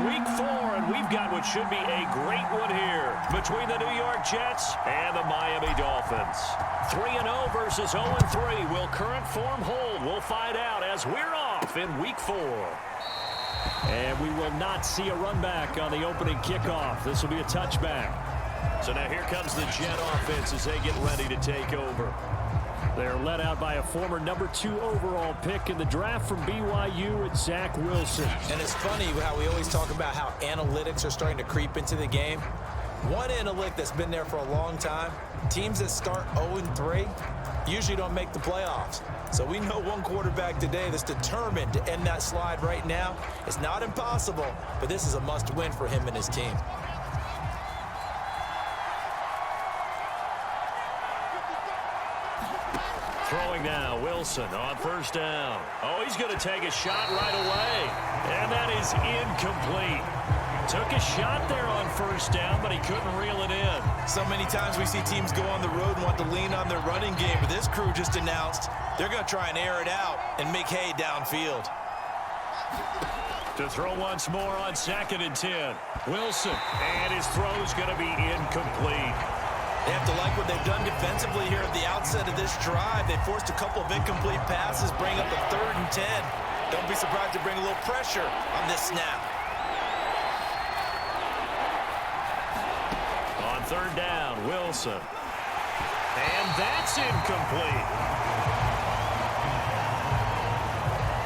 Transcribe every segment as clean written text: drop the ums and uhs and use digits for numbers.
Week 4, and we've got what should be a great one here between the New York Jets and the Miami Dolphins. 3-0 versus 0-3. Will current form hold? We'll find out as we're off in Week 4. And we will not see a run back on the opening kickoff. This will be a touchback. So now here comes the Jet offense as they get ready to take over. They're led out by a former number 2 overall pick in the draft from BYU and Zach Wilson. And it's funny how we always talk about how analytics are starting to creep into the game. One analytic that's been there for a long time, teams that start 0-3 usually don't make the playoffs. So we know one quarterback today that's determined to end that slide right now. It's not impossible, but this is a must-win for him and his team. Throwing now, Wilson on first down. Oh, he's going to take a shot right away. And that is incomplete. Took a shot there on first down, but he couldn't reel it in. So many times we see teams go on the road and want to lean on their running game, but this crew just announced they're going to try and air it out and make hay downfield. To throw once more on 2nd and 10. Wilson, and his throw's going to be incomplete. They have to like what they've done defensively here at the outset of this drive. They forced a couple of incomplete passes, bring up a 3rd and 10. Don't be surprised to bring a little pressure on this snap. On 3rd down, Wilson. And that's incomplete.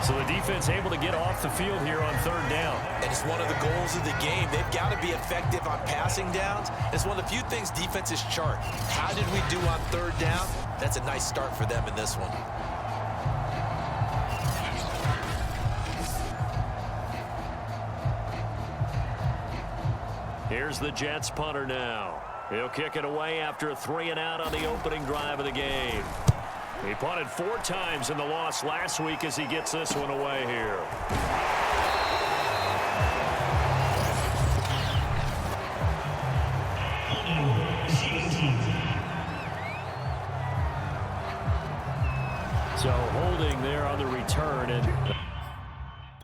So the defense able to get off the field here on 3rd down. And it's one of the goals of the game. They've got to be effective on passing downs. It's one of the few things defenses chart. How did we do on 3rd down? That's a nice start for them in this one. Here's the Jets punter now. He'll kick it away after a 3-and-out on the opening drive of the game. He punted 4 times in the loss last week as he gets this one away here. So holding there on the return, and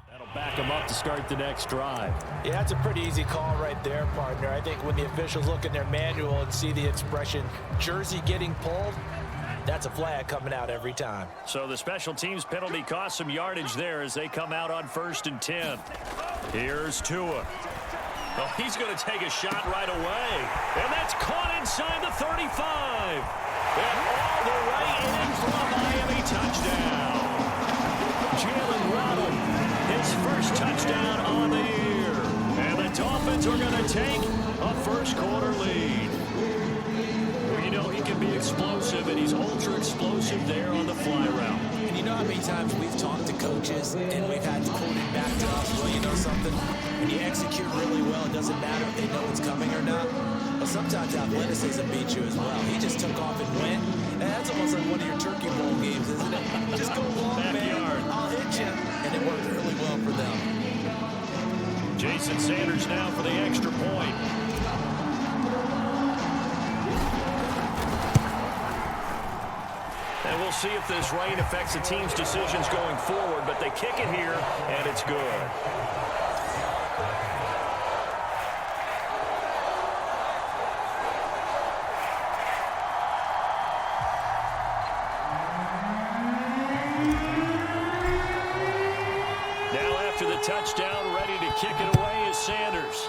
that'll back him up to start the next drive. Yeah, that's a pretty easy call right there, partner. I think when the officials look in their manual and see the expression jersey getting pulled, that's a flag coming out every time. So the special teams penalty cost some yardage there as they come out on 1st and 10. Here's Tua. Oh, he's going to take a shot right away. And that's caught inside the 35. And all the way in for a Miami touchdown. Jalen Waddle, his first touchdown on the year. And the Dolphins are going to take a first-quarter lead. You know he can be explosive, and he's ultra-explosive there on the fly route. And you know how many times we've talked to coaches and we've had to quote it back to us, well, you know something? When you execute really well, it doesn't matter if they know it's coming or not. But sometimes athleticism beats you as well. He just took off and went. And that's almost like one of your Turkey Bowl games, isn't it? Just go long, Backyard. man. I'll hit you. And it worked really well for them. Jason Sanders now for the extra point. And we'll see if this rain affects the team's decisions going forward, but they kick it here, and it's good. Now after the touchdown, ready to kick it away is Sanders.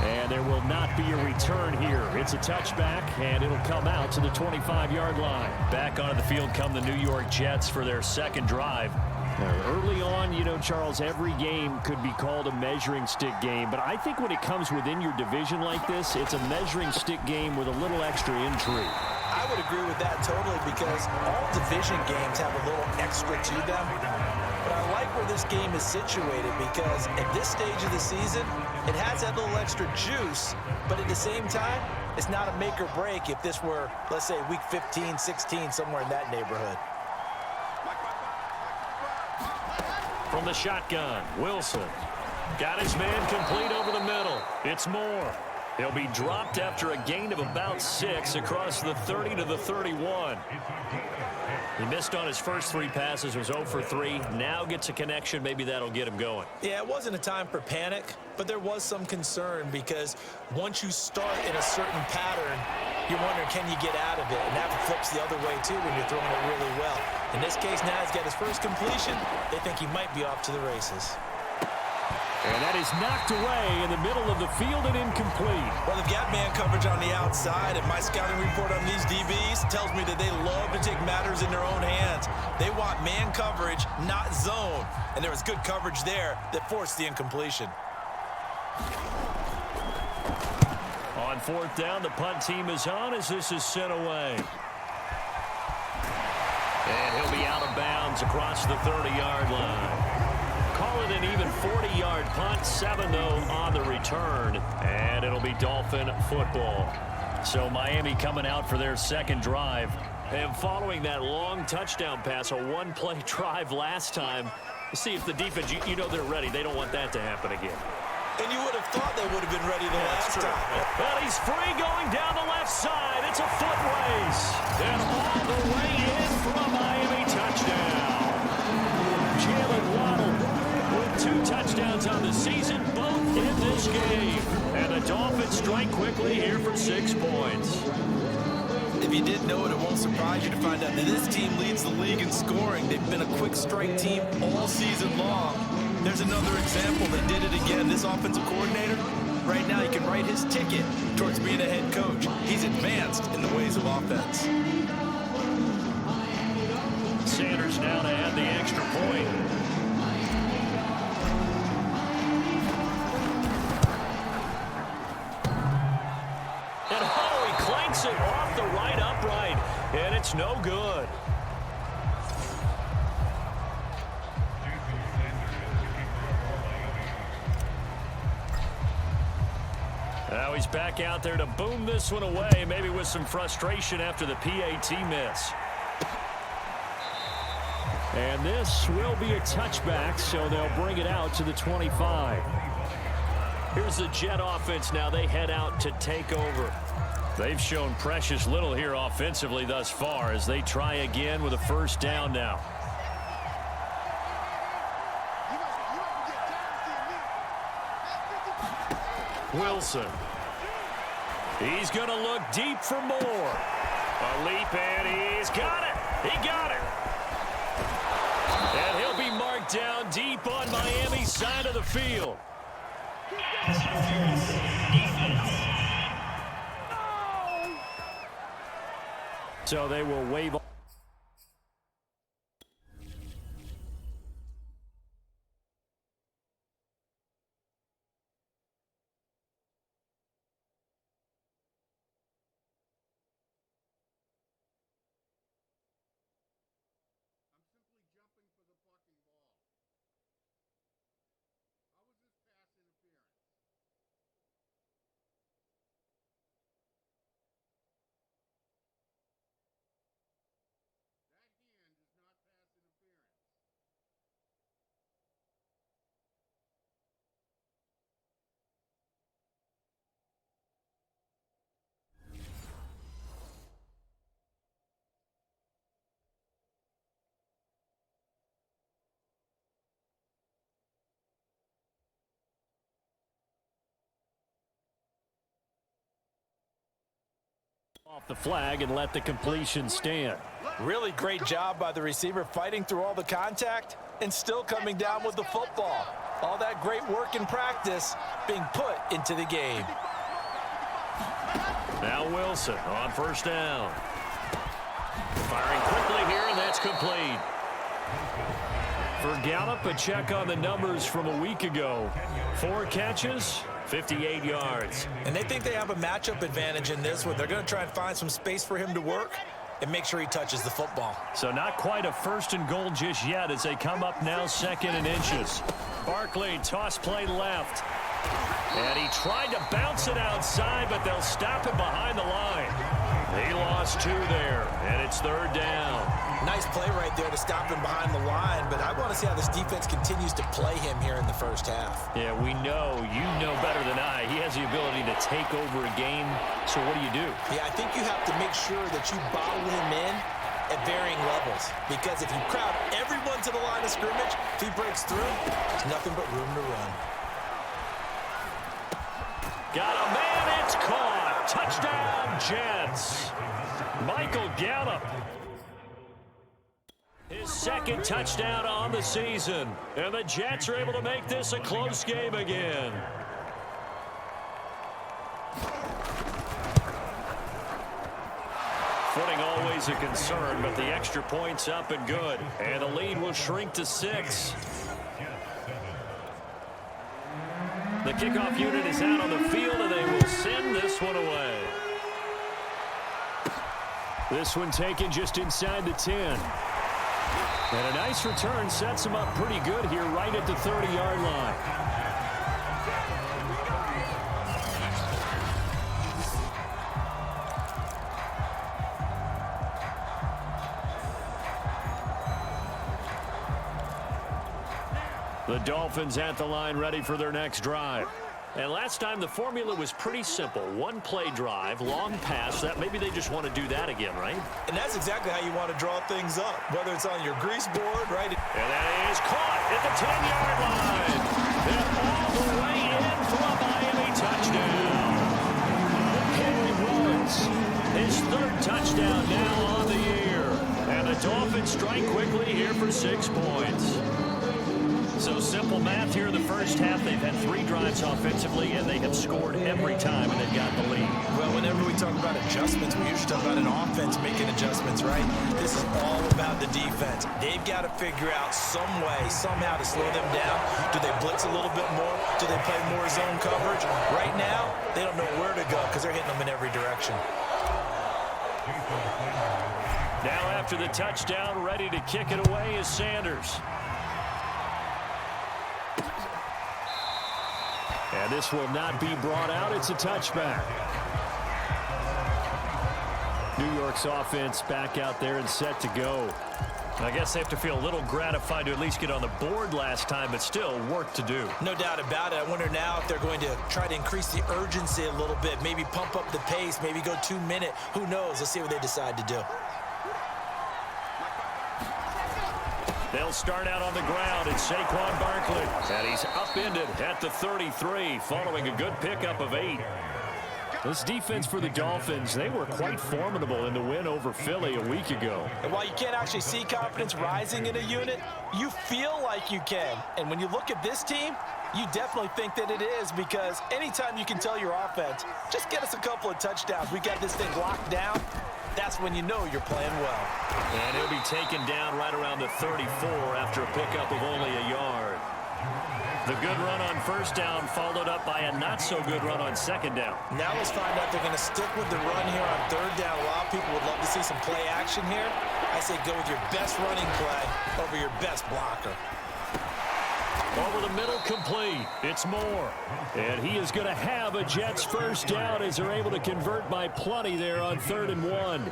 And there will not be a return here. It's a touchback, and it'll come out to the 25-yard line. Back onto the field come the New York Jets for their second drive. Early on, you know, Charles, every game could be called a measuring stick game. But I think when it comes within your division like this, it's a measuring stick game with a little extra intrigue. I would agree with that totally because all division games have a little extra to them. But I like where this game is situated because at this stage of the season, it has that little extra juice, but at the same time, it's not a make or break if this were, let's say, week 15, 16, somewhere in that neighborhood. From the shotgun, Wilson got his man complete over the middle. It's Moore. He'll be dropped after a gain of about 6 across the 30 to the 31. He missed on his first 3 passes, was 0 for 3. Now gets a connection. Maybe that'll get him going. Yeah, it wasn't a time for panic, but there was some concern because once you start in a certain pattern, you're wondering, can you get out of it? And that flips the other way, too, when you're throwing it really well. In this case, now he's got his first completion. They think he might be off to the races. And that is knocked away in the middle of the field and incomplete. Well, they've got man coverage on the outside, and my scouting report on these DBs tells me that they love to take matters in their own hands. They want man coverage, not zone. And there was good coverage there that forced the incompletion. On 4th down, the punt team is on as this is sent away. And he'll be out of bounds across the 30-yard line. Call it an even 40-yard punt, 7-0 on the return, and it'll be Dolphin football. So Miami coming out for their second drive, and following that long touchdown pass, a one-play drive last time. See if the defense, you know they're ready. They don't want that to happen again. And you would have thought they would have been ready the last time. Well, he's free going down the left side. It's a foot race. And all the way in for a Miami touchdown. Jalen Waddle with 2 touchdowns on the season, both in this game. And the Dolphins strike quickly here for 6 points. If you didn't know it, it won't surprise you to find out that this team leads the league in scoring. They've been a quick strike team all season long. There's another example. They did it again. This offensive coordinator, right now, he can write his ticket towards being a head coach. He's advanced in the ways of offense. Sanders now to add the extra point. And he clanks it off the right upright, and it's no good. Now he's back out there to boom this one away, maybe with some frustration after the PAT miss. And this will be a touchback, so they'll bring it out to the 25. Here's the Jet offense now. They head out to take over. They've shown precious little here offensively thus far as they try again with a first down now. Wilson. He's going to look deep for more. A leap, and he's got it. He got it. And he'll be marked down deep on Miami's side of the field. So they will wave off. Off the flag and let the completion stand. Really great job by the receiver fighting through all the contact and still coming down with the football. All that great work in practice being put into the game. Now Wilson on first down. Firing quickly here, and that's complete. For Gallup, a check on the numbers from a week ago. 4 catches, 58 yards. And they think they have a matchup advantage in this one. They're going to try and find some space for him to work and make sure he touches the football. So not quite a first and goal just yet as they come up now 2nd and inches. Barkley, toss play left. And he tried to bounce it outside, but they'll stop him behind the line. He lost 2 there, and it's 3rd down. Nice play right there to stop him behind the line, but I want to see how this defense continues to play him here in the first half. Yeah, we know, you know better than I, he has the ability to take over a game. So what do? Yeah, I think you have to make sure that you bottle him in at varying levels. Because if you crowd everyone to the line of scrimmage, if he breaks through, there's nothing but room to run. Got a man, it's caught. Touchdown, Jets. Michael Gallup. His second touchdown on the season. And the Jets are able to make this a close game again. Footing always a concern, but the extra point's up and good. And the lead will shrink to 6. The kickoff unit is out on the field, and they will send this one away. This one taken just inside the 10. And a nice return sets him up pretty good here right at the 30-yard line. The Dolphins at the line ready for their next drive. And last time the formula was pretty simple. One play drive, long pass. That maybe they just want to do that again, right? And that's exactly how you want to draw things up, whether it's on your grease board, right? And that is caught at the 10-yard line. And all the way in for a Miami touchdown. Henry runs his third touchdown now on the year. And the Dolphins strike quickly here for 6 points. So simple math here in the first half. They've had 3 drives offensively, and they have scored every time, and they've got the lead. Well, whenever we talk about adjustments, we usually talk about an offense making adjustments, right? This is all about the defense. They've got to figure out some way, somehow to slow them down. Do they blitz a little bit more? Do they play more zone coverage? Right now, they don't know where to go because they're hitting them in every direction. Now after the touchdown, ready to kick it away is Sanders. And this will not be brought out. It's a touchback. New York's offense back out there and set to go. I guess they have to feel a little gratified to at least get on the board last time, but still work to do. No doubt about it. I wonder now if they're going to try to increase the urgency a little bit, maybe pump up the pace, maybe go 2-minute. Who knows? Let's see what they decide to do. They'll start out on the ground. It's Saquon Barkley. And he's upended at the 33 following a good pickup of 8. This defense for the Dolphins, they were quite formidable in the win over Philly a week ago. And while you can't actually see confidence rising in a unit, you feel like you can. And when you look at this team, you definitely think that it is, because anytime you can tell your offense, just get us a couple of touchdowns, we got this thing locked down, that's when you know you're playing well. And he'll be taken down right around the 34 after a pickup of only a yard. The good run on first down followed up by a not-so-good run on second down. Now let's find out if they're going to stick with the run here on third down. A lot of people would love to see some play action here. I say go with your best running play over your best blocker. Over the middle, complete. It's Moore. And he is going to have a Jets first down as they're able to convert by plenty there on 3rd and 1.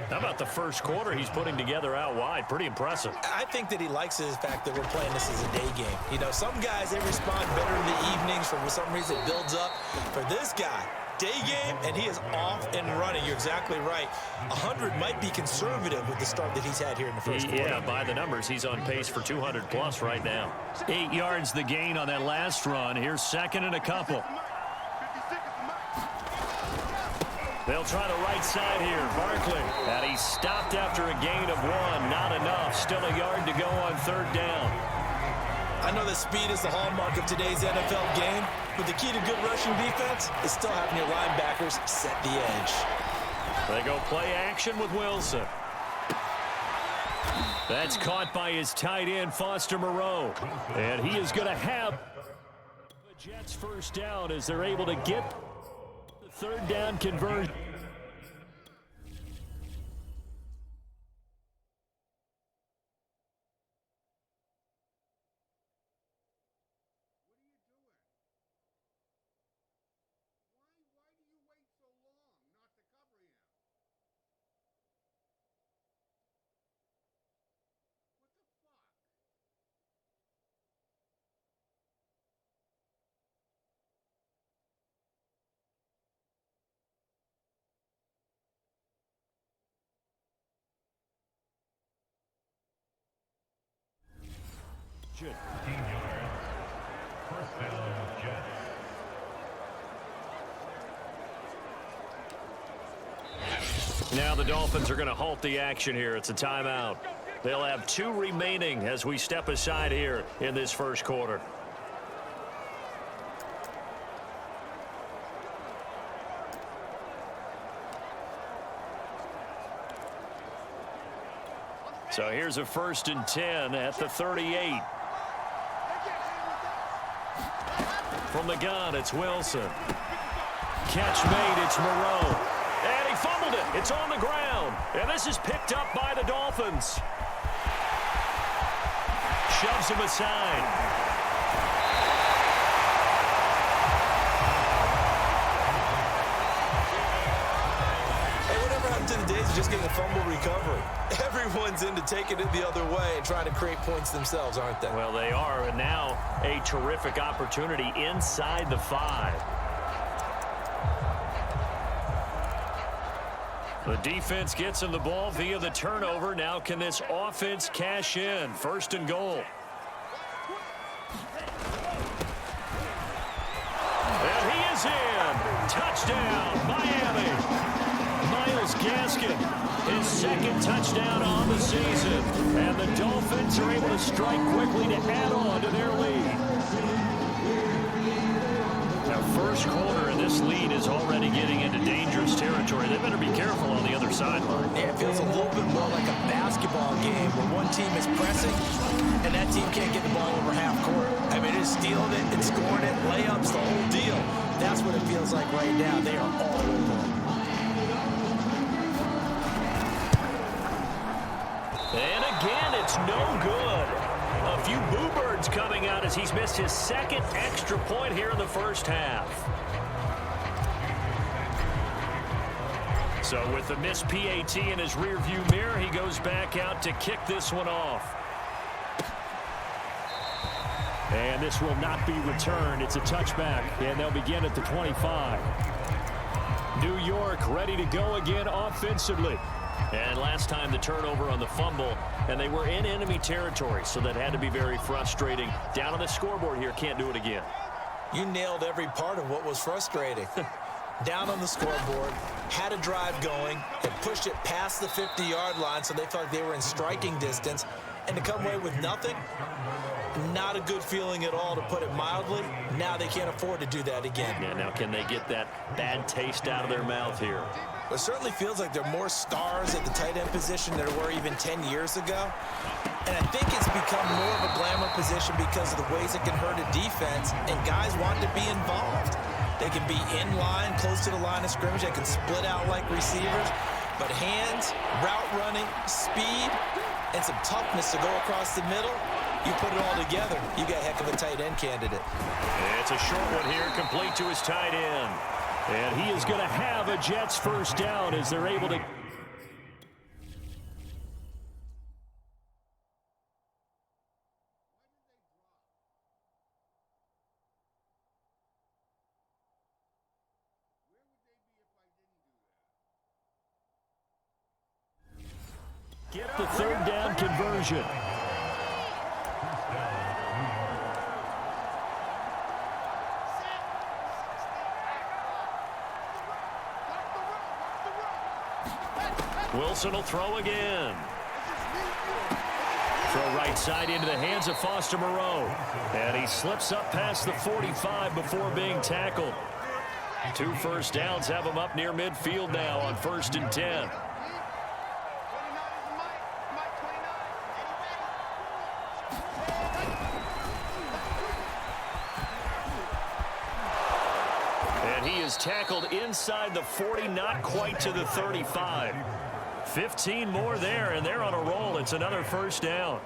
How about the first quarter he's putting together out wide? Pretty impressive. I think that he likes the fact that we're playing this as a day game. You know, some guys, they respond better in the evenings. For some reason, it builds up. For this guy, day game, and he is off and running. You're exactly right. 100 might be conservative with the start that he's had here in the first quarter. Yeah, by the numbers, he's on pace for 200-plus right now. 8 yards the gain on that last run. Here's 2nd and a couple. They'll try the right side here. Barkley. And he stopped after a gain of 1. Not enough. Still a yard to go on 3rd down. I know that speed is the hallmark of today's NFL game, but the key to good rushing defense is still having your linebackers set the edge. They go play action with Wilson. That's caught by his tight end, Foster Moreau. And he is going to have the Jets first down as they're able to get the 3rd down conversion. Now the Dolphins are going to halt the action here. It's a timeout. They'll have 2 remaining as we step aside here in this first quarter. So here's a 1st and 10 at the 38. From the gun, it's Wilson. Catch made, it's Moreau. And he fumbled it. It's on the ground. And this is picked up by the Dolphins. Shoves him aside. To the days of just getting a fumble recovery. Everyone's into taking it the other way and trying to create points themselves, aren't they? Well, they are, and now a terrific opportunity inside the 5. The defense gets him the ball via the turnover. Now can this offense cash in? 1st and goal. And he is in. Touchdown, Miami. Myles Gaskin, his 2nd touchdown on the season. And the Dolphins are able to strike quickly to add on to their lead. Now, first quarter, and this lead is already getting into dangerous territory. They better be careful on the other sideline. Yeah, it feels a little bit more like a basketball game where one team is pressing and that team can't get the ball over half court. I mean, it's stealing it and scoring it, layups, the whole deal. That's what it feels like right now. They are all over them. And again, it's no good. A few boo birds coming out as he's missed his 2nd extra point here in the first half. So with the missed PAT in his rearview mirror, he goes back out to kick this one off. And this will not be returned. It's a touchback, and they'll begin at the 25. New York ready to go again offensively. And last time the turnover on the fumble, and they were in enemy territory, so that had to be very frustrating. Down on the scoreboard here, can't do it again. You nailed every part of what was frustrating. Down on the scoreboard, had a drive going, had pushed it past the 50-yard line, so they felt like they were in striking distance, and to come away with nothing, not a good feeling at all, to put it mildly. Now they can't afford to do that again. Yeah, now can they get that bad taste out of their mouth here? It certainly feels like there are more stars at the tight end position than there were even 10 years ago. And I think it's become more of a glamour position because of the ways it can hurt a defense, and guys want to be involved. They can be in line, close to the line of scrimmage. They can split out like receivers. But hands, route running, speed, and some toughness to go across the middle, you put it all together, you got a heck of a tight end candidate. It's a short one here, complete to his tight end. And he is going to have a Jets first down as they're able to... get the 3rd down conversion. Wilson will throw again. Throw right side into the hands of Foster Moreau. And he slips up past the 45 before being tackled. 2 first downs have him up near midfield now on 1st and 10. And he is tackled inside the 40, not quite to the 35. 15 more there, and they're on a roll. It's another first down.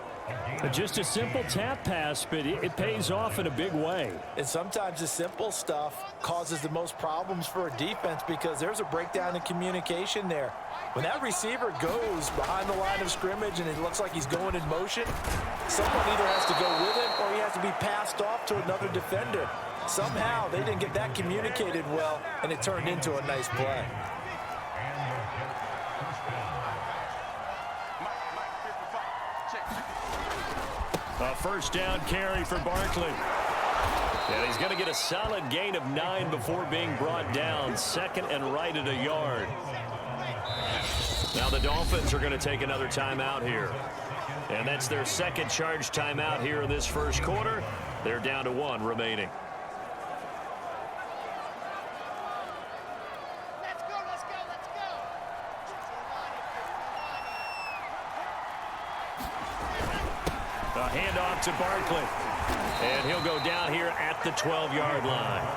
Just a simple tap pass, but it pays off in a big way. And sometimes the simple stuff causes the most problems for a defense because there's a breakdown in communication there. When that receiver goes behind the line of scrimmage and it looks like he's going in motion, someone either has to go with him or he has to be passed off to another defender. Somehow they didn't get that communicated well, and it turned into a nice play. A first down carry for Barkley. And he's going to get a solid gain of 9 before being brought down. 2nd and right at a yard. Now the Dolphins are going to take another timeout here. And that's their second charge timeout here in this first quarter. They're down to 1 remaining. A handoff to Barkley. And he'll go down here at the 12-yard line.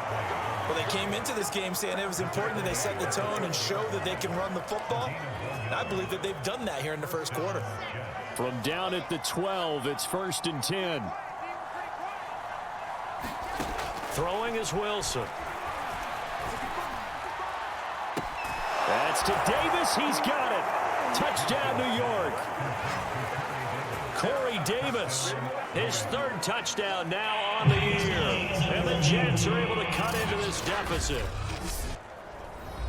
Well, they came into this game saying it was important that they set the tone and show that they can run the football. And I believe that they've done that here in the first quarter. From down at the 12, it's 1st and 10. Throwing is Wilson. That's to Davis. He's got it. Touchdown, New York. Corey Davis, his 3rd touchdown now on the year. And the Jets are able to cut into this deficit.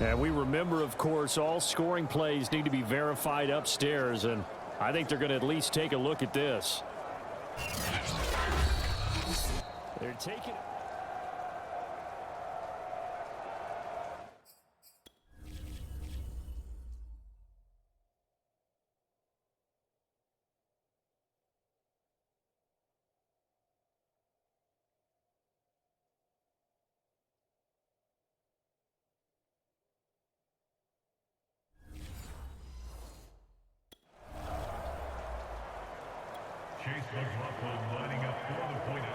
And we remember, of course, all scoring plays need to be verified upstairs, and I think they're going to at least take a look at this. They're taking it.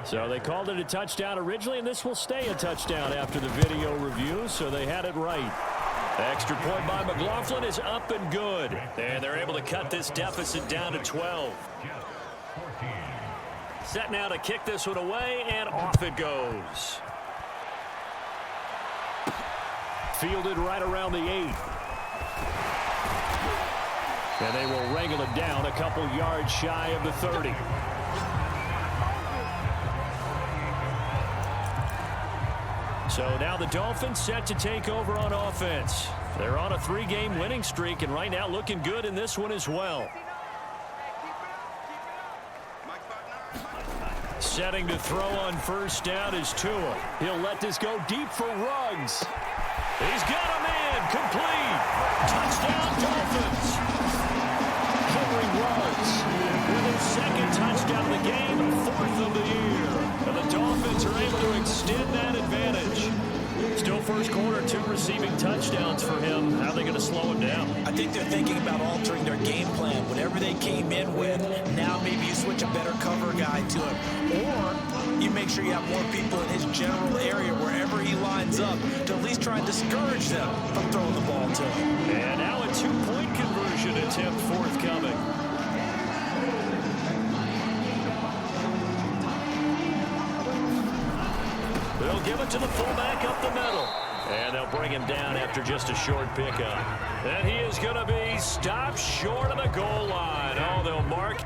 So they called it a touchdown originally, and this will stay a touchdown after the video review, so they had it right. Extra point by McLaughlin is up and good. And they're able to cut this deficit down to 12. Set now to kick this one away, and off it goes. Fielded right around the 8. And they will wrangle it down a couple yards shy of the 30. So now the Dolphins set to take over on offense. They're on a 3-game winning streak, and right now looking good in this one as well. Setting to throw on 1st down is Tua. He'll let this go deep for Ruggs. He's got a man, complete. Touchdown, Dolphins. Henry Ruggs with his 2nd touchdown of the game, 4th of the year. And the Dolphins are able to extend that advantage. Still first quarter, 2 receiving touchdowns for him. How are they going to slow him down? I think they're thinking about altering their game plan. Whatever they came in with, now maybe you switch a better cover guy to him. Or you make sure you have more people in his general area wherever he lines up to at least try and discourage them from throwing the ball to him. And now a 2-point conversion attempt forthcoming. They'll give it to the fullback up the middle. And they'll bring him down after just a short pickup. And he is going to be stopped short of the goal line. Oh, they'll mark.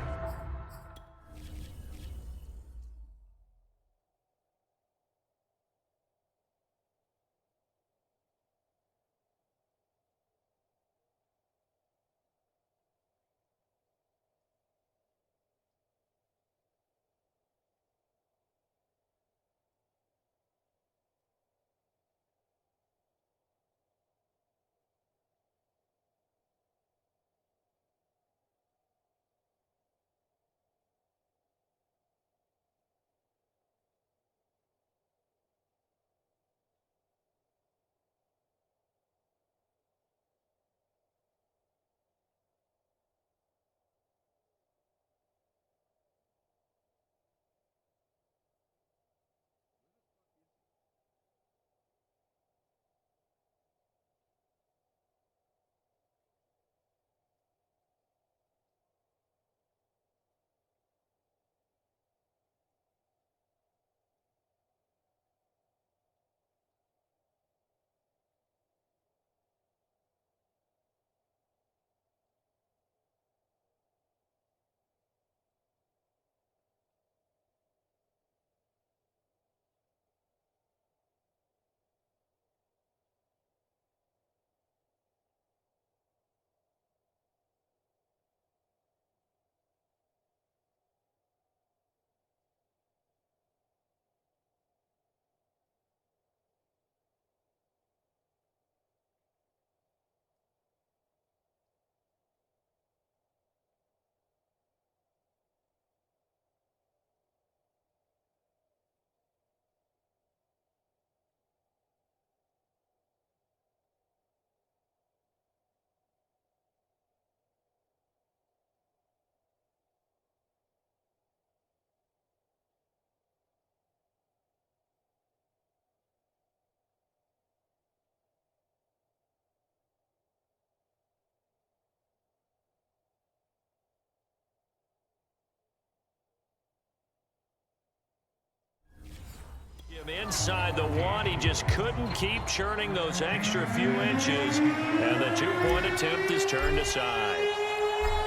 Inside the one, he just couldn't keep churning those extra few inches, and the two-point attempt is turned aside.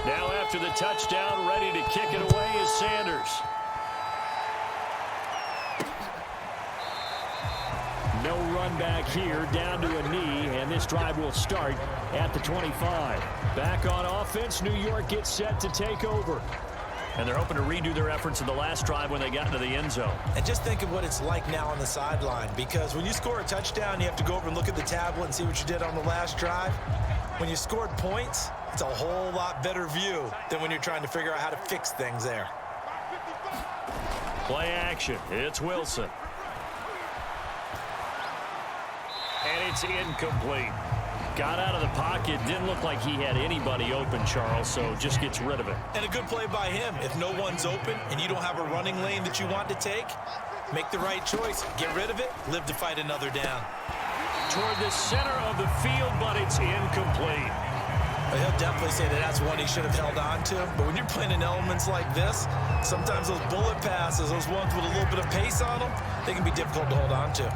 Now after the touchdown, ready to kick it away is Sanders. No run back here, down to a knee, and this drive will start at the 25. Back on offense, New York gets set to take over. And they're hoping to redo their efforts in the last drive when they got into the end zone. And just think of what it's like now on the sideline, because when you score a touchdown, you have to go over and look at the tablet and see what you did on the last drive. When you scored points, it's a whole lot better view than when you're trying to figure out how to fix things there. Play action. It's Wilson. And it's incomplete. Got out of the pocket. Didn't look like he had anybody open, Charles, so just gets rid of it. And a good play by him. If no one's open and you don't have a running lane that you want to take, make the right choice. Get rid of it. Live to fight another down. Toward the center of the field, but it's incomplete. Well, he'll definitely say that that's one he should have held on to. But when you're playing in elements like this, sometimes those bullet passes, those ones with a little bit of pace on them, they can be difficult to hold on to.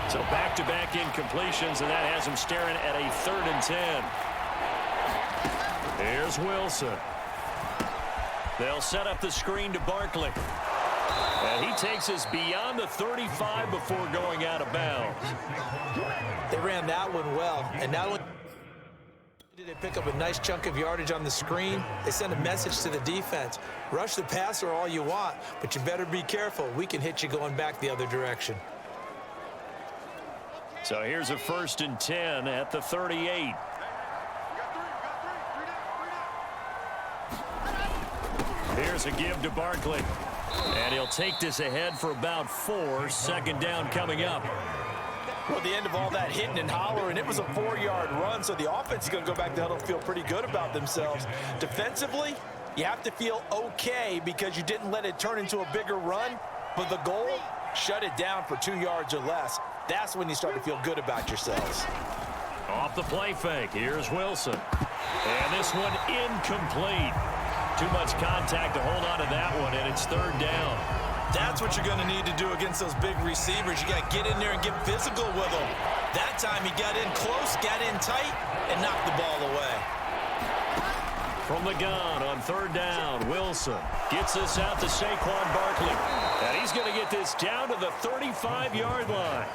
So back-to-back incompletions, and that has him staring at a 3rd and 10. Here's Wilson. They'll set up the screen to Barkley. And he takes us beyond the 35 before going out of bounds. They ran that one well, and not only did they pick up a nice chunk of yardage on the screen, they sent a message to the defense. Rush the passer all you want, but you better be careful. We can hit you going back the other direction. So here's a 1st and 10 at the 38. Here's a give to Barkley. And he'll take this ahead for about 4. 2nd down coming up. Well, the end of all that hitting and hollering, it was a 4-yard run, so the offense is going to go back down and feel pretty good about themselves. Defensively, you have to feel okay because you didn't let it turn into a bigger run, but the goal, shut it down for 2 yards or less. That's when you start to feel good about yourselves. Off the play fake, here's Wilson. And this one incomplete. Too much contact to hold on to that one, and it's 3rd down. That's what you're going to need to do against those big receivers. You got to get in there and get physical with them. That time he got in close, got in tight, and knocked the ball away. From the gun on 3rd down, Wilson gets this out to Saquon Barkley. And he's going to get this down to the 35-yard line.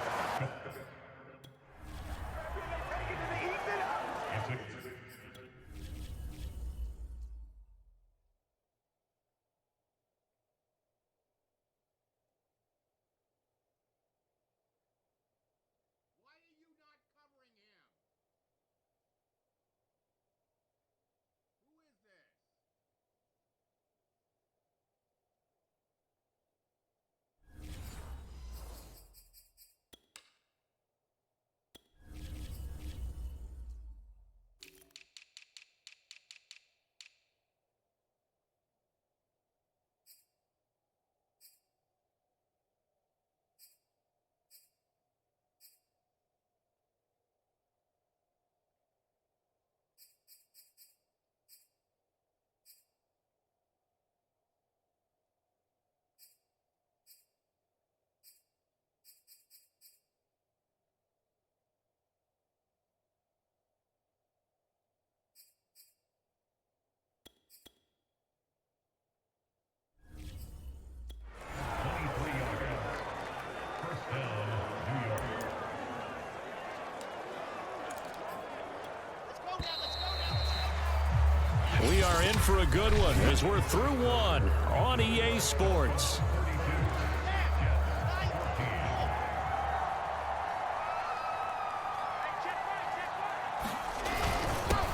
We are in for a good one as we're through one on EA Sports.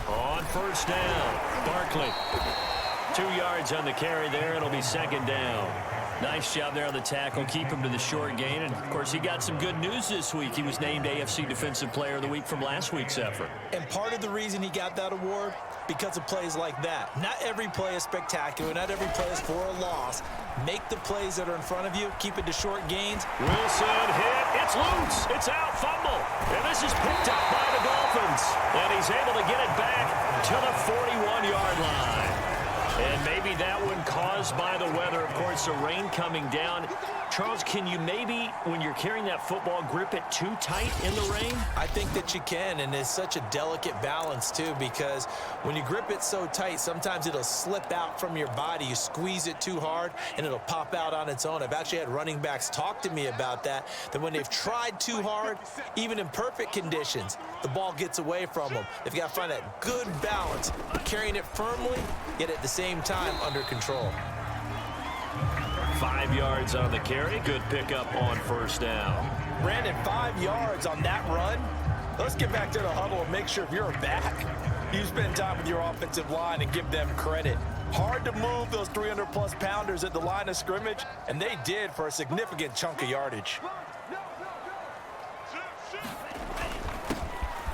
On 1st down, Barkley. 2 yards on the carry there. It'll be 2nd down. Nice job there on the tackle. Keep him to the short gain. And, of course, he got some good news this week. He was named AFC Defensive Player of the Week from last week's effort. And part of the reason he got that award, because of plays like that. Not every play is spectacular. Not every play is for a loss. Make the plays that are in front of you. Keep it to short gains. Wilson hit. It's loose. It's out. Fumble. And this is picked up by the Dolphins. And he's able to get it back to the 41-yard line. And maybe that one caused by the weather. Of course, the rain coming down. Charles, can you maybe, when you're carrying that football, grip it too tight in the rain? I think that you can, and it's such a delicate balance, too, because when you grip it so tight, sometimes it'll slip out from your body. You squeeze it too hard, and it'll pop out on its own. I've actually had running backs talk to me about that when they've tried too hard, even in perfect conditions, the ball gets away from them. They've got to find that good balance, carrying it firmly, yet at the same time under control. 5 yards on the carry. Good pickup on first down. Brandon, 5 yards on that run. Let's get back to the huddle and make sure if you're a back, you spend time with your offensive line and give them credit. Hard to move those 300-plus pounders at the line of scrimmage, and they did for a significant chunk of yardage.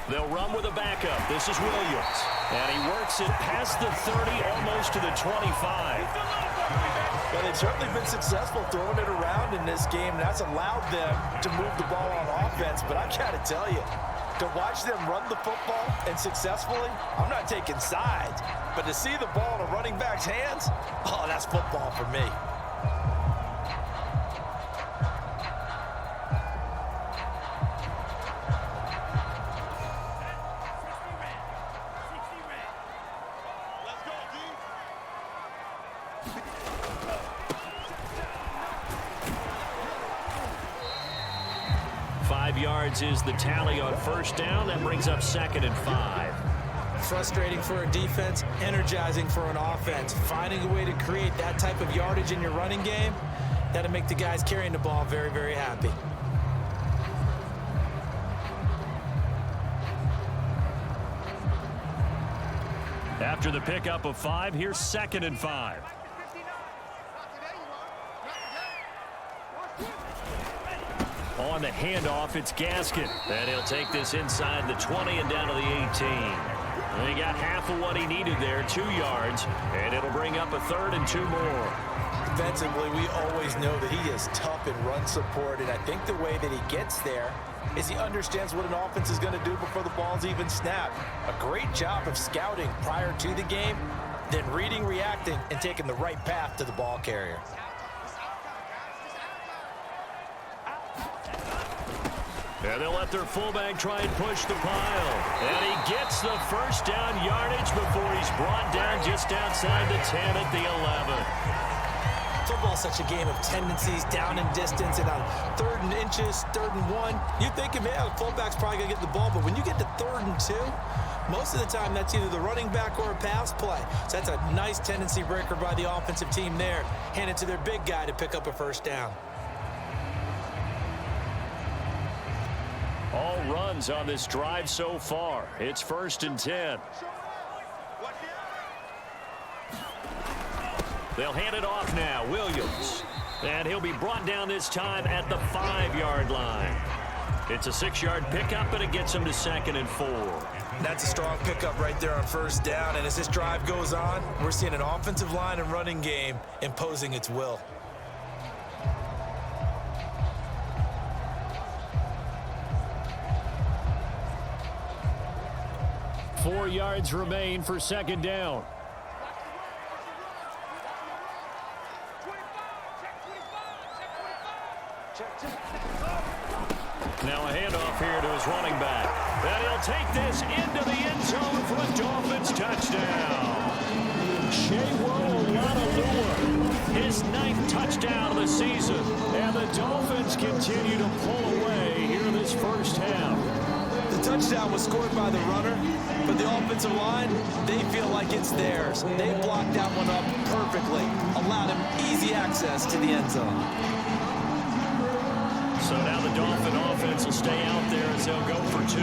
They'll run with a backup. This is Williams. And he works it past the 30, almost to the 25. Well, they've certainly been successful throwing it around in this game, and that's allowed them to move the ball on offense. But I got to tell you, to watch them run the football and successfully, I'm not taking sides. But to see the ball in a running back's hands, oh, that's football for me. Yards is the tally on first down. That brings up 2nd and 5. Frustrating for a defense, energizing for an offense. Finding a way to create that type of yardage in your running game, that'll make the guys carrying the ball very, very happy. After the pickup of 5, here's 2nd and 5. On the handoff, it's Gaskin. And he'll take this inside the 20 and down to the 18. And he got half of what he needed there, 2 yards. And it'll bring up a 3rd and 2 more. Defensively, we always know that he is tough in run support. And I think the way that he gets there is he understands what an offense is going to do before the ball's even snapped. A great job of scouting prior to the game, then reading, reacting, and taking the right path to the ball carrier. And they'll let their fullback try and push the pile. And he gets the first down yardage before he's brought down just outside the 10 at the 11. Football's such a game of tendencies, down and distance, and on 3rd and inches, 3rd and 1. You're thinking, man, the fullback's probably going to get the ball. But when you get to 3rd and 2, most of the time that's either the running back or a pass play. So that's a nice tendency breaker by the offensive team there. Hand it to their big guy to pick up a first down. All runs on this drive so far. It's 1st and 10. They'll hand it off now. Williams. And he'll be brought down this time at the 5-yard line. It's a 6-yard pickup, and it gets him to 2nd and 4. That's a strong pickup right there on first down. And as this drive goes on, we're seeing an offensive line and running game imposing its will. 4 yards remain for 2nd down. Now a handoff here to his running back. And he'll take this into the end zone for a Dolphins touchdown. His 9th touchdown of the season. And the Dolphins continue to pull away here in this first half. The touchdown was scored by the runner, but the offensive line, they feel like it's theirs. They blocked that one up perfectly, allowed him easy access to the end zone. So now the Dolphin offense will stay out there as they'll go for 2.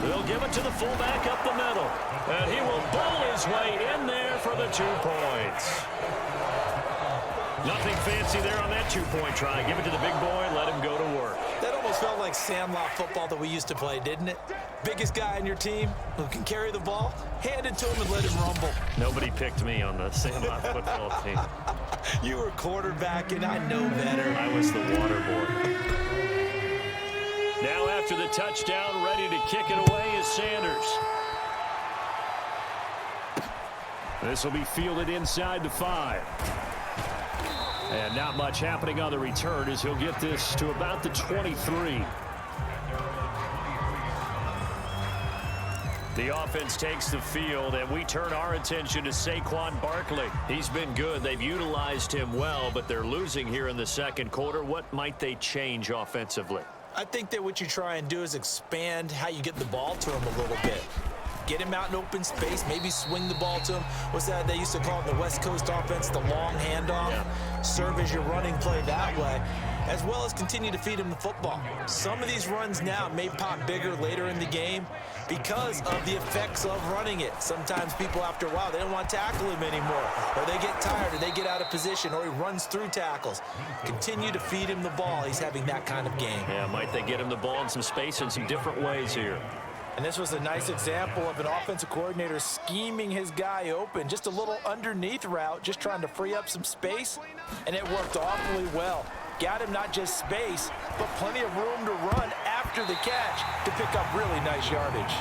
They'll give it to the fullback up the middle, and he will bowl his way in there for the 2 points. Nothing fancy there on that 2-point try. Give it to the big boy, let him go to work. That almost felt like sandlot football that we used to play, didn't it? Biggest guy on your team who can carry the ball, hand it to him and let him rumble. Nobody picked me on the sandlot football team. You were quarterback, and I know better. I was the water boy. Now after the touchdown, ready to kick it away is Sanders. This will be fielded inside the 5. And not much happening on the return as he'll get this to about the 23. The offense takes the field, and we turn our attention to Saquon Barkley. He's been good. They've utilized him well, but they're losing here in the second quarter. What might they change offensively? I think that what you try and do is expand how you get the ball to him a little bit. Get him out in open space, maybe swing the ball to him. What's that they used to call it in the West Coast offense, the long handoff? Yeah. Serve as your running play that way, as well as continue to feed him the football. Some of these runs now may pop bigger later in the game because of the effects of running it. Sometimes people, after a while, they don't want to tackle him anymore, or they get tired, or they get out of position, or he runs through tackles. Continue to feed him the ball. He's having that kind of game. Yeah, might they get him the ball in some space in some different ways here? And this was a nice example of an offensive coordinator scheming his guy open. Just a little underneath route, just trying to free up some space, and it worked awfully well. Got him not just space, but plenty of room to run after the catch to pick up really nice yardage.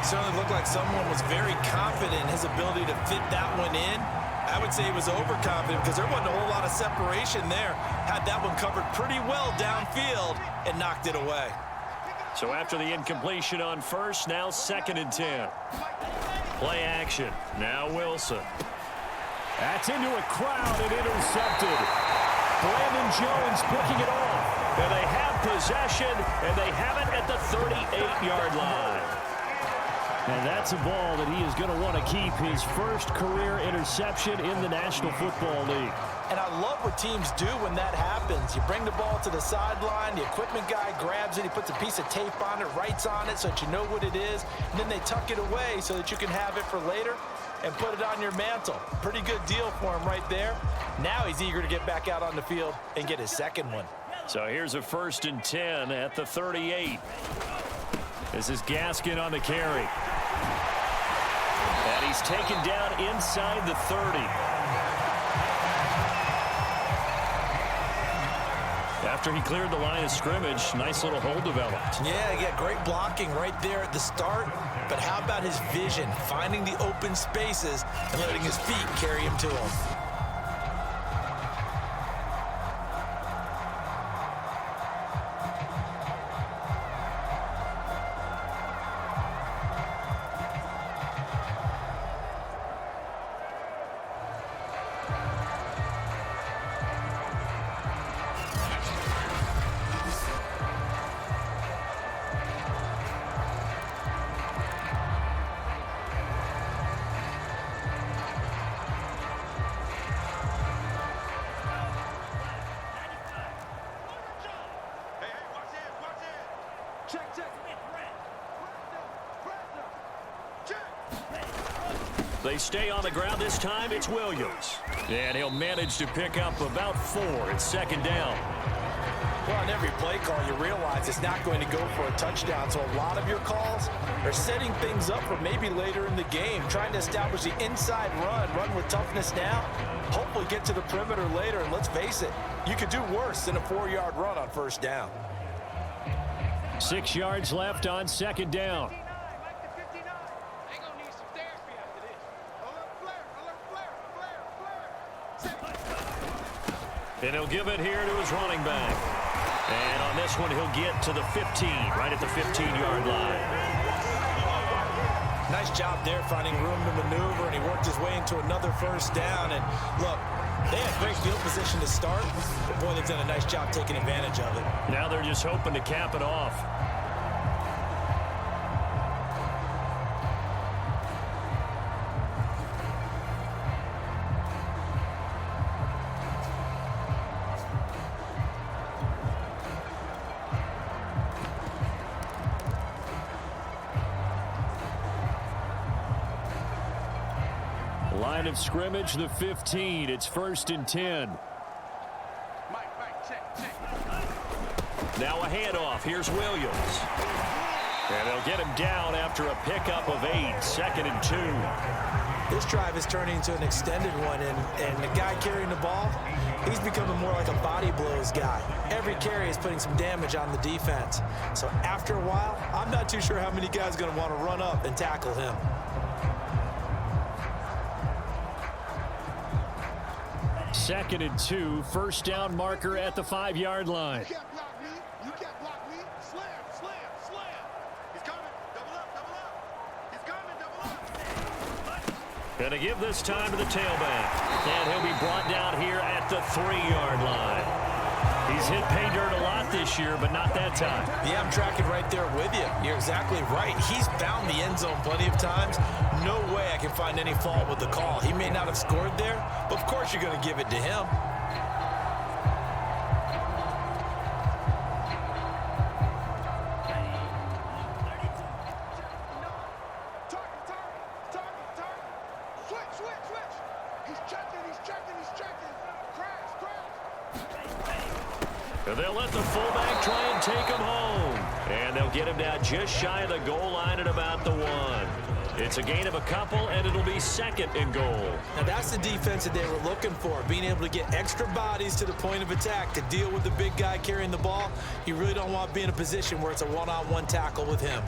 Certainly looked like someone was very confident in his ability to fit that one in. I would say he was overconfident because there wasn't a whole lot of separation there. Had that one covered pretty well downfield and knocked it away. So after the incompletion on first, now 2nd and 10. Play action. Now Wilson. That's into a crowd and intercepted. Brandon Jones picking it off. And they have possession, and they have it at the 38-yard line. And that's a ball that he is going to want to keep, his first career interception in the National Football League. And I love what teams do when that happens. You bring the ball to the sideline, the equipment guy grabs it, he puts a piece of tape on it, writes on it so that you know what it is, and then they tuck it away so that you can have it for later and put it on your mantle. Pretty good deal for him right there. Now he's eager to get back out on the field and get his second one. So here's a 1st and 10 at the 38. This is Gaskin on the carry. And he's taken down inside the 30. After he cleared the line of scrimmage, nice little hole developed. Yeah, great blocking right there at the start. But how about his vision, finding the open spaces and letting his feet carry him to them? They stay on the ground this time. It's Williams. And he'll manage to pick up about 4. It's 2nd down. Well, on every play call, you realize it's not going to go for a touchdown. So a lot of your calls are setting things up for maybe later in the game, trying to establish the inside run with toughness now, hopefully get to the perimeter later. And let's face it, you could do worse than a 4-yard run on 1st down. 6 yards left on 2nd down. And he'll give it here to his running back. And on this one, he'll get to the 15, right at the 15-yard line. Nice job there finding room to maneuver, and he worked his way into another 1st down. And look, they had great field position to start, but boy, they've done a nice job taking advantage of it. Now they're just hoping to cap it off. Line of scrimmage, the 15. It's 1st and 10. Now a handoff. Here's Williams. And they'll get him down after a pickup of 8. 2nd and 2. This drive is turning into an extended one, and the guy carrying the ball, he's becoming more like a body blows guy. Every carry is putting some damage on the defense. So after a while, I'm not too sure how many guys are going to want to run up and tackle him. 2nd and 2, first down marker at the 5-yard line. You can't block me. You can't block me. Slam, slam, slam. He's coming. Double up, double up. He's coming, double up. Going to give this time to the tailback. And he'll be brought down here at the 3-yard line. He's hit pay dirt a lot this year, but not that time. Yeah, I'm tracking right there with you. You're exactly right. He's found the end zone plenty of times. No way I can find any fault with the call. He may not have scored there, but of course you're going to give it to him. They'll let the fullback try and take him home. And they'll get him down just shy of the goal line at about the 1. It's a gain of a couple, and it'll be 2nd and goal. Now that's the defense that they were looking for, being able to get extra bodies to the point of attack to deal with the big guy carrying the ball. You really don't want to be in a position where it's a one-on-one tackle with him.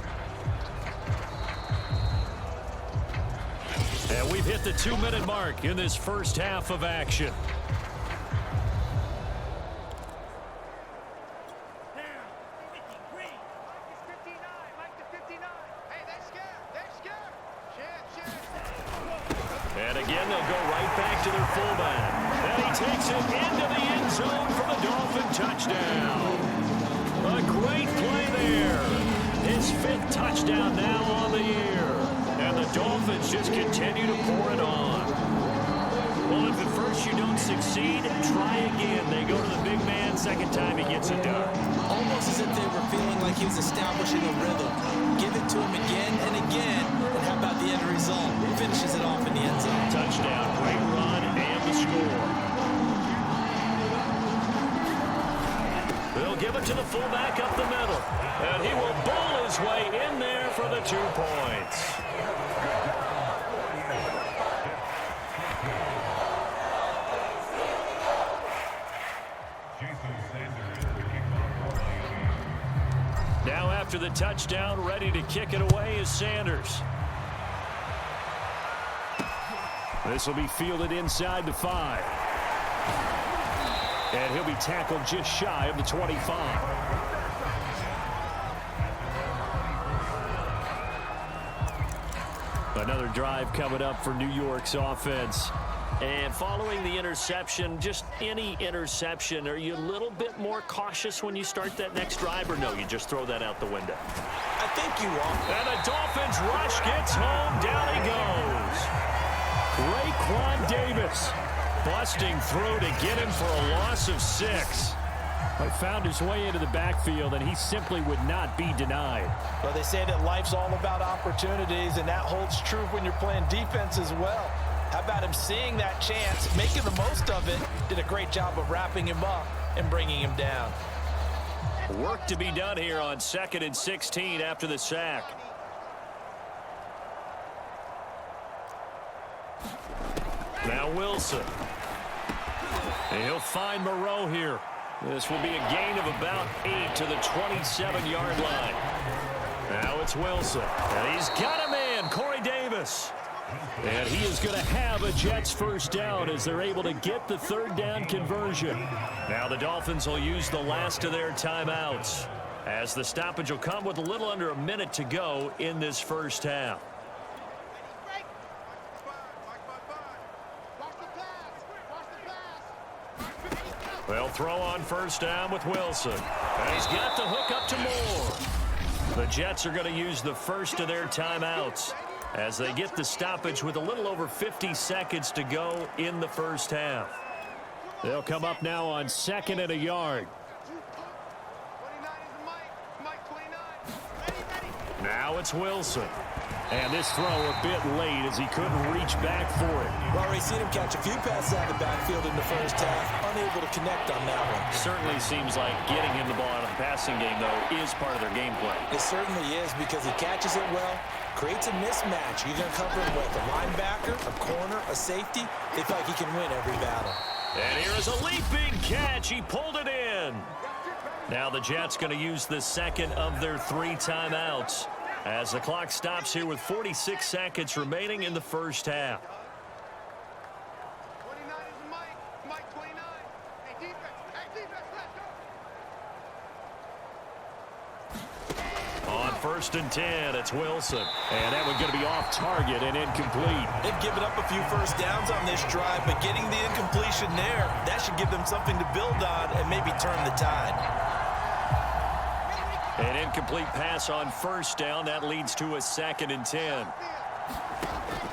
And we've hit the 2-minute mark in this first half of action. And again, they'll go right back to their fullback. And he takes it into the end zone for the Dolphin touchdown. A great play there. His 5th touchdown now on the year. And the Dolphins just continue to pour it on. Well, if at first you don't succeed, try again. They go to the big man. 2nd time he gets it done. Almost as if they were feeling like he was establishing a rhythm. Give it to him again and again. And how about the end result? Finishes it off in the end zone. Touchdown, great run, and the score. They'll give it to the fullback up the middle. And he will bowl his way in there for the 2 points. Now after the touchdown, ready to kick it away is Sanders. This will be fielded inside the 5. And he'll be tackled just shy of the 25. Another drive coming up for New York's offense. And following the interception, just any interception, are you a little bit more cautious when you start that next drive, or no, you just throw that out the window? I think you are. And the Dolphins rush gets home. Down he goes. Raekwon Davis busting through to get him for a loss of 6. He found his way into the backfield, and he simply would not be denied. Well, they say that life's all about opportunities, and that holds true when you're playing defense as well. How about him seeing that chance, making the most of it, did a great job of wrapping him up and bringing him down. Work to be done here on 2nd and 16 after the sack. Now Wilson. And he'll find Moreau here. This will be a gain of about 8 to the 27-yard line. Now it's Wilson. And he's got a man, Corey Davis. And he is going to have a Jets first down as they're able to get the 3rd down conversion. Now the Dolphins will use the last of their timeouts, as the stoppage will come with a little under a minute to go in this first half. They'll throw on first down with Wilson. And he's got the hook up to Moore. The Jets are going to use the first of their timeouts as they get the stoppage with a little over 50 seconds to go in the first half. They'll come up now on 2nd and a yard. Now it's Wilson. And this throw a bit late as he couldn't reach back for it. Well, we've seen him catch a few passes out of the backfield in the first half, unable to connect on that one. Certainly seems like getting him the ball out of the passing game, though, is part of their game plan. It certainly is, because he catches it well, creates a mismatch. You're going to cover him with a linebacker, a corner, a safety. They feel like he can win every battle. And here is a leaping catch. He pulled it in. Now the Jets going to use the second of their 3 timeouts as the clock stops here with 46 seconds remaining in the first half. first and 10. It's Wilson. And that one going to be off target and incomplete. They've given up a few first downs on this drive, but getting the incompletion there, that should give them something to build on and maybe turn the tide. An incomplete pass on first down. That leads to a second and 10.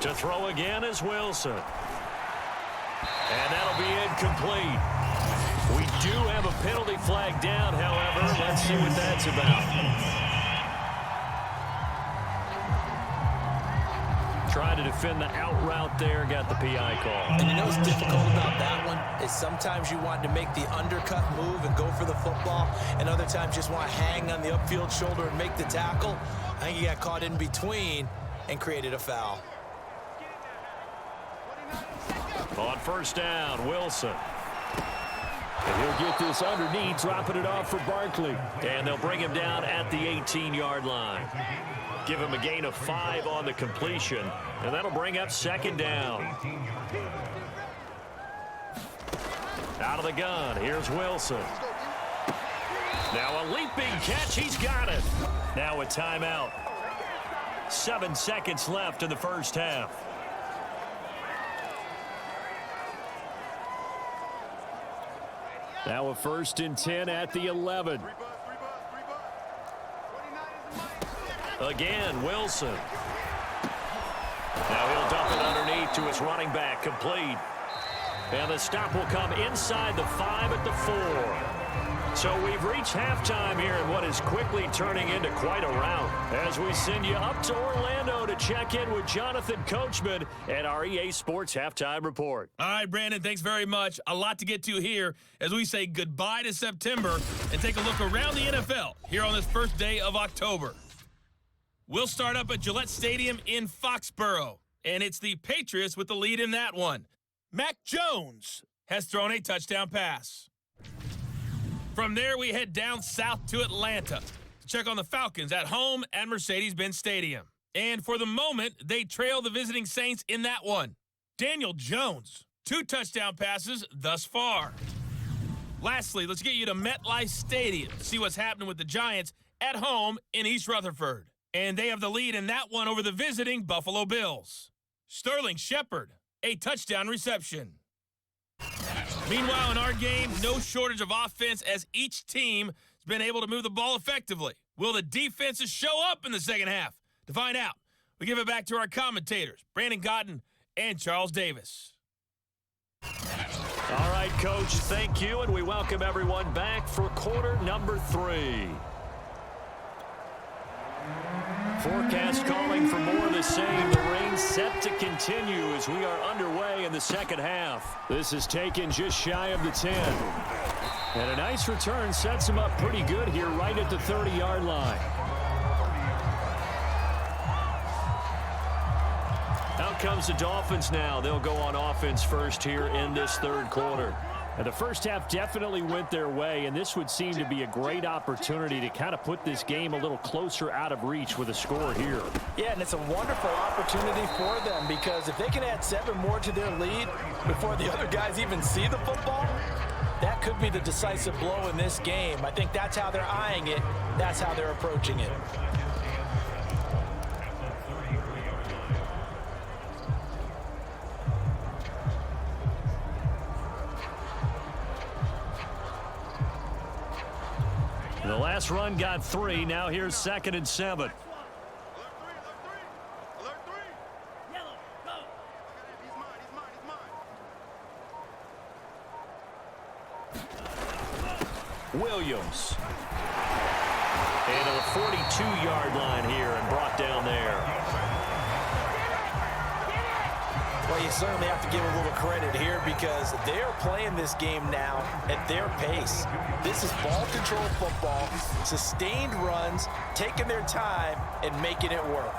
To throw again is Wilson. And that'll be incomplete. We do have a penalty flag down, however. Let's see what that's about. Trying to defend the out route there. Got the PI call. And you know what's difficult about that one is sometimes you want to make the undercut move and go for the football, and other times just want to hang on the upfield shoulder and make the tackle. I think he got caught in between and created a foul. On first down, Wilson. And he'll get this underneath, dropping it off for Barkley. And they'll bring him down at the 18-yard line. Give him a gain of 5 on the completion, and that'll bring up second down. Out of the gun, here's Wilson. Now a leaping catch, he's got it. Now a timeout. 7 seconds left in the first half. Now a first and 10 at the 11. Again, Wilson. Now he'll dump it underneath to his running back, complete. And the stop will come inside the 5 at the 4. So we've reached halftime here in what is quickly turning into quite a rout. As we send you up to Orlando to check in with Jonathan Coachman and our EA Sports Halftime Report. All right, Brandon, thanks very much. A lot to get to here as we say goodbye to September and take a look around the NFL here on this first day of October. We'll start up at Gillette Stadium in Foxborough, and it's the Patriots with the lead in that one. Mac Jones has thrown a touchdown pass. From there, we head down south to Atlanta to check on the Falcons at home at Mercedes-Benz Stadium. And for the moment, they trail the visiting Saints in that one. Daniel Jones, 2 touchdown passes thus far. Lastly, let's get you to MetLife Stadium to see what's happening with the Giants at home in East Rutherford. And they have the lead in that one over the visiting Buffalo Bills. Sterling Shepard, a touchdown reception. Meanwhile, in our game, no shortage of offense as each team has been able to move the ball effectively. Will the defenses show up in the second half? To find out, we give it back to our commentators, Brandon Cotton and Charles Davis. All right, Coach, thank you, and we welcome everyone back for quarter number 3. Forecast calling for more of the same. The rain set to continue as we are underway in the second half. This is taken just shy of the 10. And a nice return sets him up pretty good here right at the 30-yard line. Out comes the Dolphins now. They'll go on offense first here in this third quarter. And the first half definitely went their way, and this would seem to be a great opportunity to kind of put this game a little closer out of reach with a score here. Yeah, and it's a wonderful opportunity for them because if they can add 7 more to their lead before the other guys even see the football, that could be the decisive blow in this game. I think that's how they're eyeing it. That's how they're approaching it. The last run got 3. Now here's 2nd and 7. Williams. And to the 42-yard line here and brought down there. Well, you certainly have to give a little credit here because they're playing this game now at their pace. This is ball control football, sustained runs, taking their time and making it work.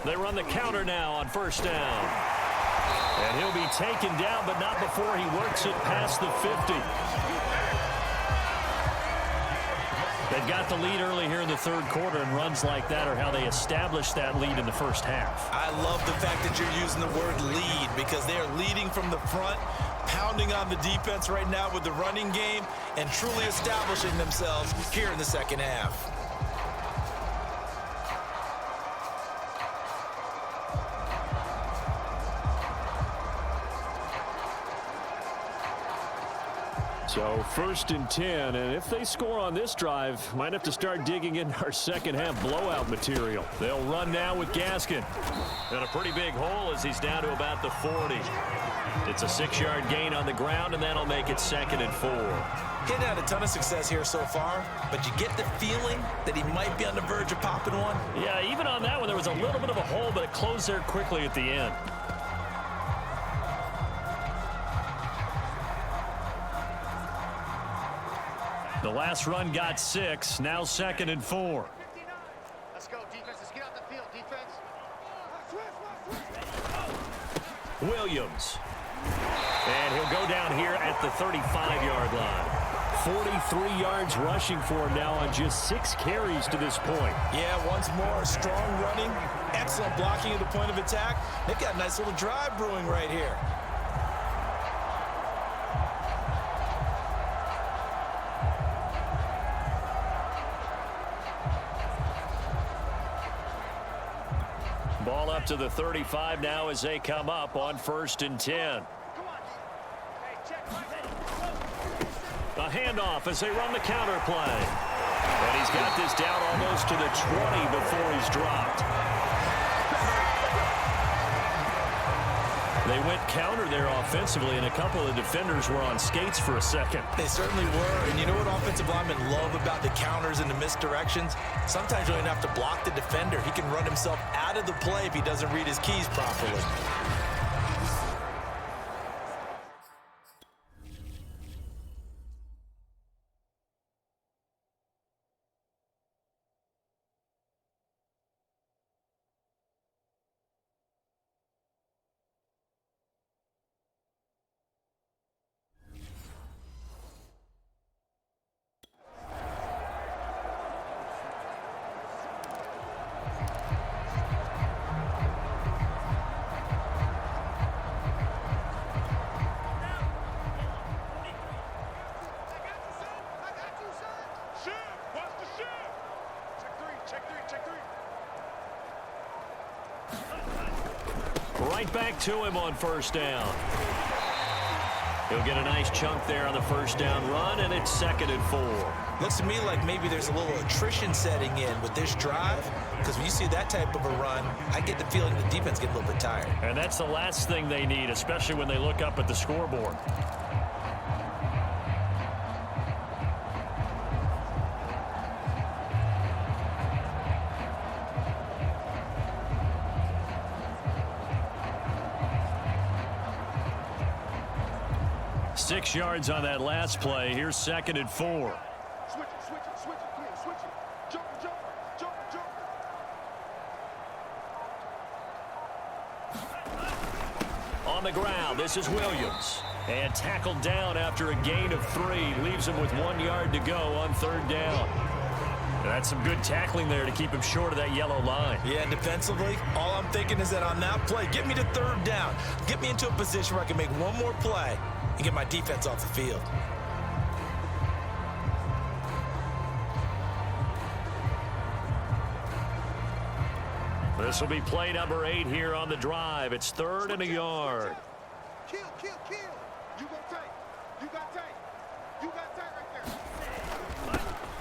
They run the counter now on first down. And he'll be taken down, but not before he works it past the 50. They've got the lead early here in the third quarter, and runs like that are how they established that lead in the first half. I love the fact that you're using the word lead because they are leading from the front, pounding on the defense right now with the running game, and truly establishing themselves here in the second half. So first and 10, and if they score on this drive, might have to start digging in our second half blowout material. They'll run now with Gaskin. And a pretty big hole as he's down to about the 40. It's a 6-yard gain on the ground, and that'll make it 2nd and 4. He's had a ton of success here so far, but you get the feeling that he might be on the verge of popping one. Yeah, even on that one, there was a little bit of a hole, but it closed there quickly at the end. The last run got 6, now 2nd and 4. Let's go, defense. Let's get out the field, defense. Williams. And he'll go down here at the 35-yard line. 43 yards rushing for him now on just 6 carries to this point. Yeah, once more, strong running, excellent blocking at the point of attack. They've got a nice little drive brewing right here. Ball up to the 35 now as they come up on 1st and 10. A handoff as they run the counter play. And he's got this down almost to the 20 before he's dropped. They went counter there offensively, and a couple of defenders were on skates for a second. They certainly were, and you know what offensive linemen love about the counters and the misdirections? Sometimes you don't have to block the defender. He can run himself out of the play if he doesn't read his keys properly. Right back to him on first down. He'll get a nice chunk there on the first down run, and it's 2nd and 4. Looks to me like maybe there's a little attrition setting in with this drive, because when you see that type of a run, I get the feeling the defense gets a little bit tired. And that's the last thing they need, especially when they look up at the scoreboard. Six yards on that last play. Here's 2nd and 4. Switch it, switch it, switch it, please, switch it. Jumper, jumper, jumper, jumper. On the ground, this is Williams. And tackled down after a gain of 3. Leaves him with 1 yard to go on 3rd down. And that's some good tackling there to keep him short of that yellow line. Yeah, defensively, all I'm thinking is that on that play, get me to 3rd down. Get me into a position where I can make one more play and get my defense off the field. This will be play number 8 here on the drive. It's 3rd and a yard. Kill, kill, kill. You go tight. You got tight. You got tight right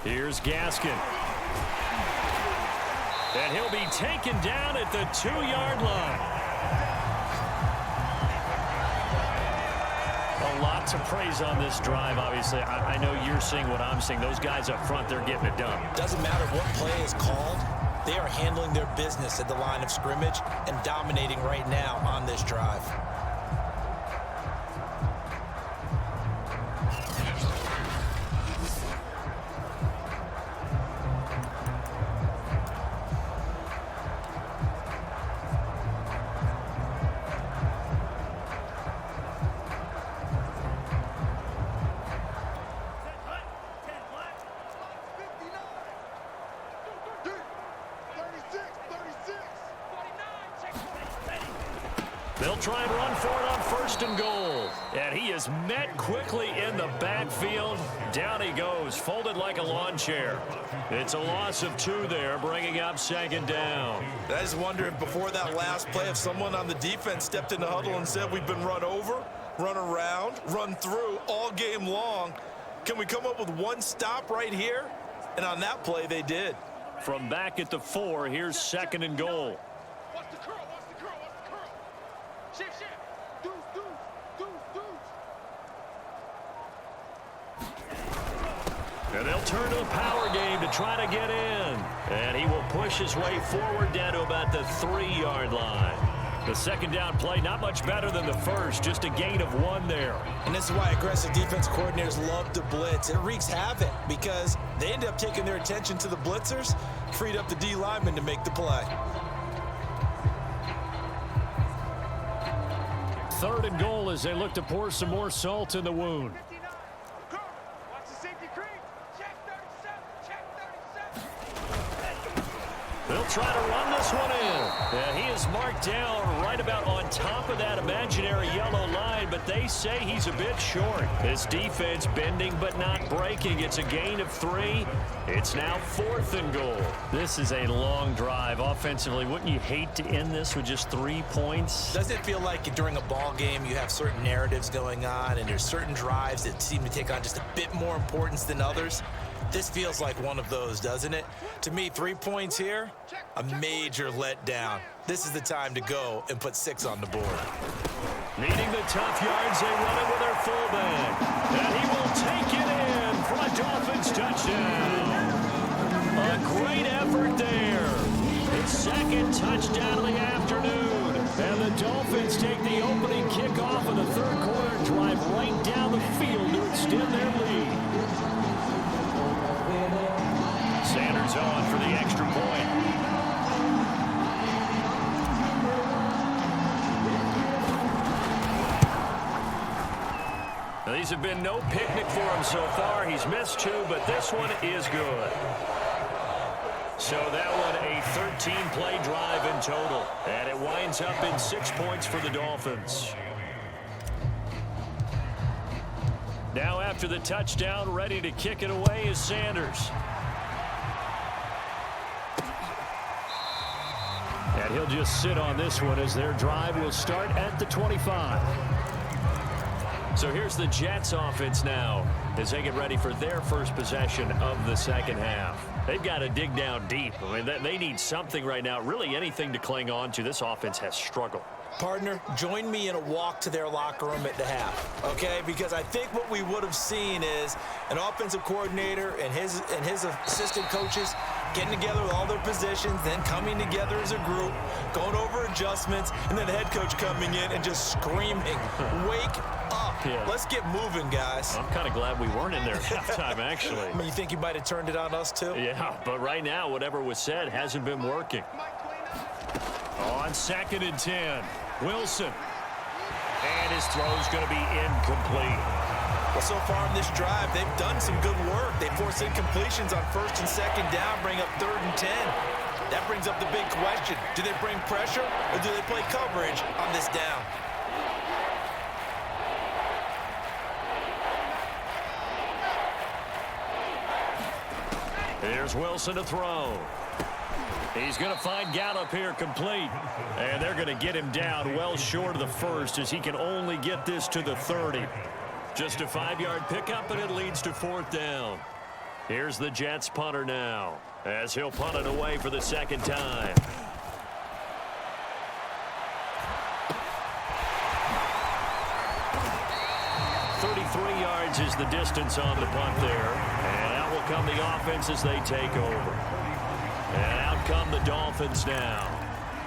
there. Here's Gaskin. And he'll be taken down at the 2-yard line. A lot to praise on this drive, obviously. I know you're seeing what I'm seeing. Those guys up front, they're getting it done. Doesn't matter what play is called. They are handling their business at the line of scrimmage and dominating right now on this drive. They'll try and run for it on 1st and goal. And he is met quickly in the backfield. Down he goes, folded like a lawn chair. It's a loss of 2 there, bringing up 2nd down. I just wonder if before that last play, if someone on the defense stepped in the huddle and said, we've been run over, run around, run through all game long. Can we come up with one stop right here? And on that play, they did. From back at the 4, here's 2nd and goal. Watch the curl, watch the curl, watch the curl. Shift, shift. Deuce, deuce, deuce, deuce. And they'll turn to the power game to try to get in. And he will push his way forward down to about the 3-yard line. The 2nd down play, not much better than the first, just a gain of 1 there. And this is why aggressive defense coordinators love to blitz. It wreaks havoc because they end up taking their attention to the blitzers, freed up the D lineman to make the play. 3rd and goal as they look to pour some more salt in the wound. 59. Curl. Watch the safety creep. Check 37. Check 37. They'll try to run this one in. And he is marked down right about on top of that imaginary yellow line, but they say he's a bit short. This defense bending but not breaking. It's a gain of 3. It's now 4th and goal. This is a long drive offensively. Wouldn't you hate to end this with just 3 points? Doesn't it feel like during a ball game you have certain narratives going on and there's certain drives that seem to take on just a bit more importance than others? This feels like one of those, doesn't it? To me, 3 points here, a major letdown. This is the time to go and put 6 on the board. Needing the tough yards, they run it with their fullback. And he will take it in for a Dolphins touchdown. A great effort there. His 2nd touchdown of the afternoon. And the Dolphins take the opening kickoff of the 3rd quarter and drive right down the field to extend their lead. Sanders on for the extra point. Now, these have been no picnic for him so far. He's missed 2, but this one is good. So that one a 13-play drive in total. And it winds up in 6 points for the Dolphins. Now after the touchdown, ready to kick it away is Sanders. And he'll just sit on this one as their drive will start at the 25. So here's the Jets offense now as they get ready for their first possession of the 2nd half. They've got to dig down deep. I mean, they need something right now, really anything to cling on to. This offense has struggled. Partner, join me in a walk to their locker room at the half, okay? Because I think what we would have seen is an offensive coordinator and his assistant coaches getting together with all their positions, then coming together as a group, going over adjustments, and then the head coach coming in and just screaming, wake up. Yeah. Let's get moving, guys. I'm kind of glad we weren't in there at halftime, actually. I mean, you think you might have turned it on us, too? Yeah, but right now, whatever was said hasn't been working. On 2nd and 10, Wilson. And his throw's going to be incomplete. Well, so far in this drive, they've done some good work. They forced incompletions on 1st and 2nd down, bring up 3rd and 10. That brings up the big question. Do they bring pressure or do they play coverage on this down? Here's Wilson to throw. He's going to find Gallup here complete. And they're going to get him down well short of the 1st as he can only get this to the 30. Just a 5-yard pickup, and it leads to 4th down. Here's the Jets punter now as he'll punt it away for the 2nd time. Yards is the distance on the punt there. And out will come the offense as they take over. And out come the Dolphins now.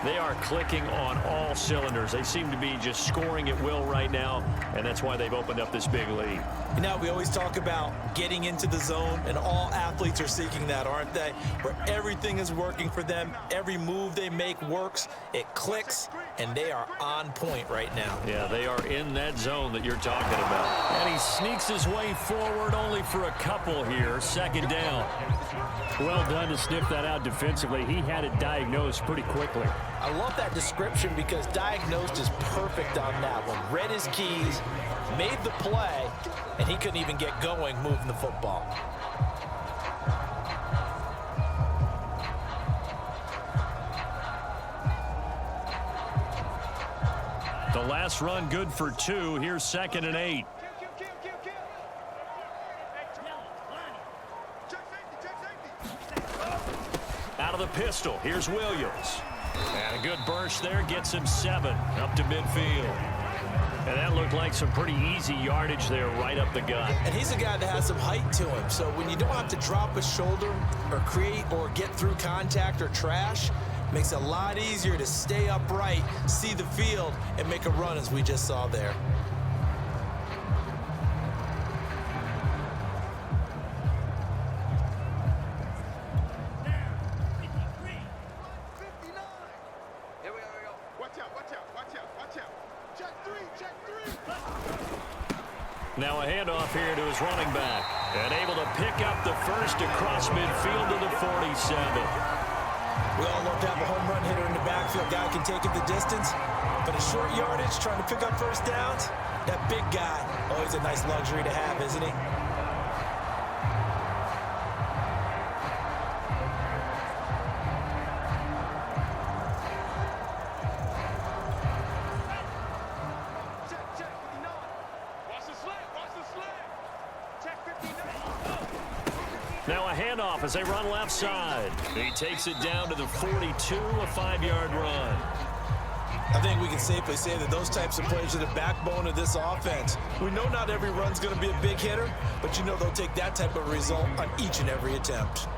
They are clicking on all cylinders. They seem to be just scoring at will right now, and that's why they've opened up this big lead. You know, we always talk about getting into the zone, and all athletes are seeking that, aren't they? Where everything is working for them. Every move they make works. It clicks, and they are on point right now. Yeah, they are in that zone that you're talking about. And he sneaks his way forward only for a couple here. 2nd down. Well done to sniff that out defensively. He had it diagnosed pretty quickly. I love that description because diagnosed is perfect on that one. Read his keys, made the play, and he couldn't even get going moving the football. The last run good for 2. Here's 2nd and 8. Out of the pistol. Here's Williams. And a good burst there gets him 7 up to midfield. And that looked like some pretty easy yardage there right up the gut. And he's a guy that has some height to him. So when you don't have to drop a shoulder or create or get through contact or trash, makes it a lot easier to stay upright, see the field, and make a run as we just saw there. Now a handoff here to his running back. And able to pick up the first across midfield to the 47. We all love to have a home run hitter in the backfield. Guy can take it the distance. But a short yardage, trying to pick up first downs, that big guy, always a nice luxury to have, isn't he? Now a handoff as they run left side. He takes it down to the 42, a 5-yard run. I think we can safely say that those types of plays are the backbone of this offense. We know not every run's going to be a big hitter, but you know they'll take that type of result on each and every attempt.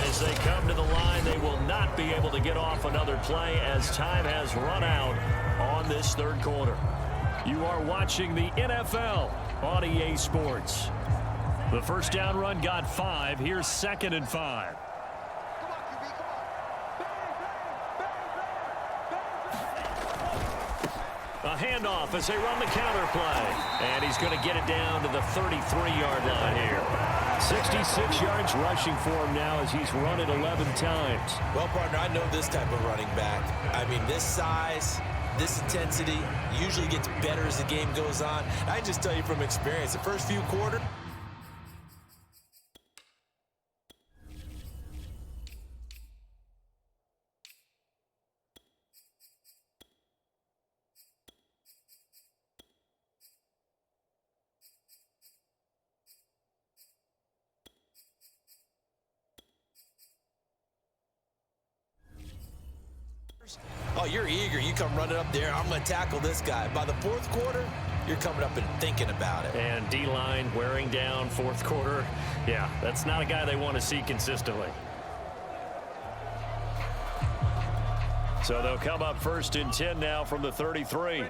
As they come to the line, they will not be able to get off another play as time has run out on this third quarter. You are watching the NFL on EA Sports. The first down run got 5. Here's 2nd and 5. A handoff as they run the counter play. And he's going to get it down to the 33-yard line here. 66 yards rushing for him now as he's run it 11 times. Well, partner, I know this type of running back. I mean, this size, this intensity usually gets better as the game goes on. I just tell you from experience, the first few quarters, oh, you're eager. You come running up there. I'm going to tackle this guy. By the fourth quarter, you're coming up and thinking about it. And D-line wearing down fourth quarter. Yeah, that's not a guy they want to see consistently. So they'll come up 1st and 10 now from the 33.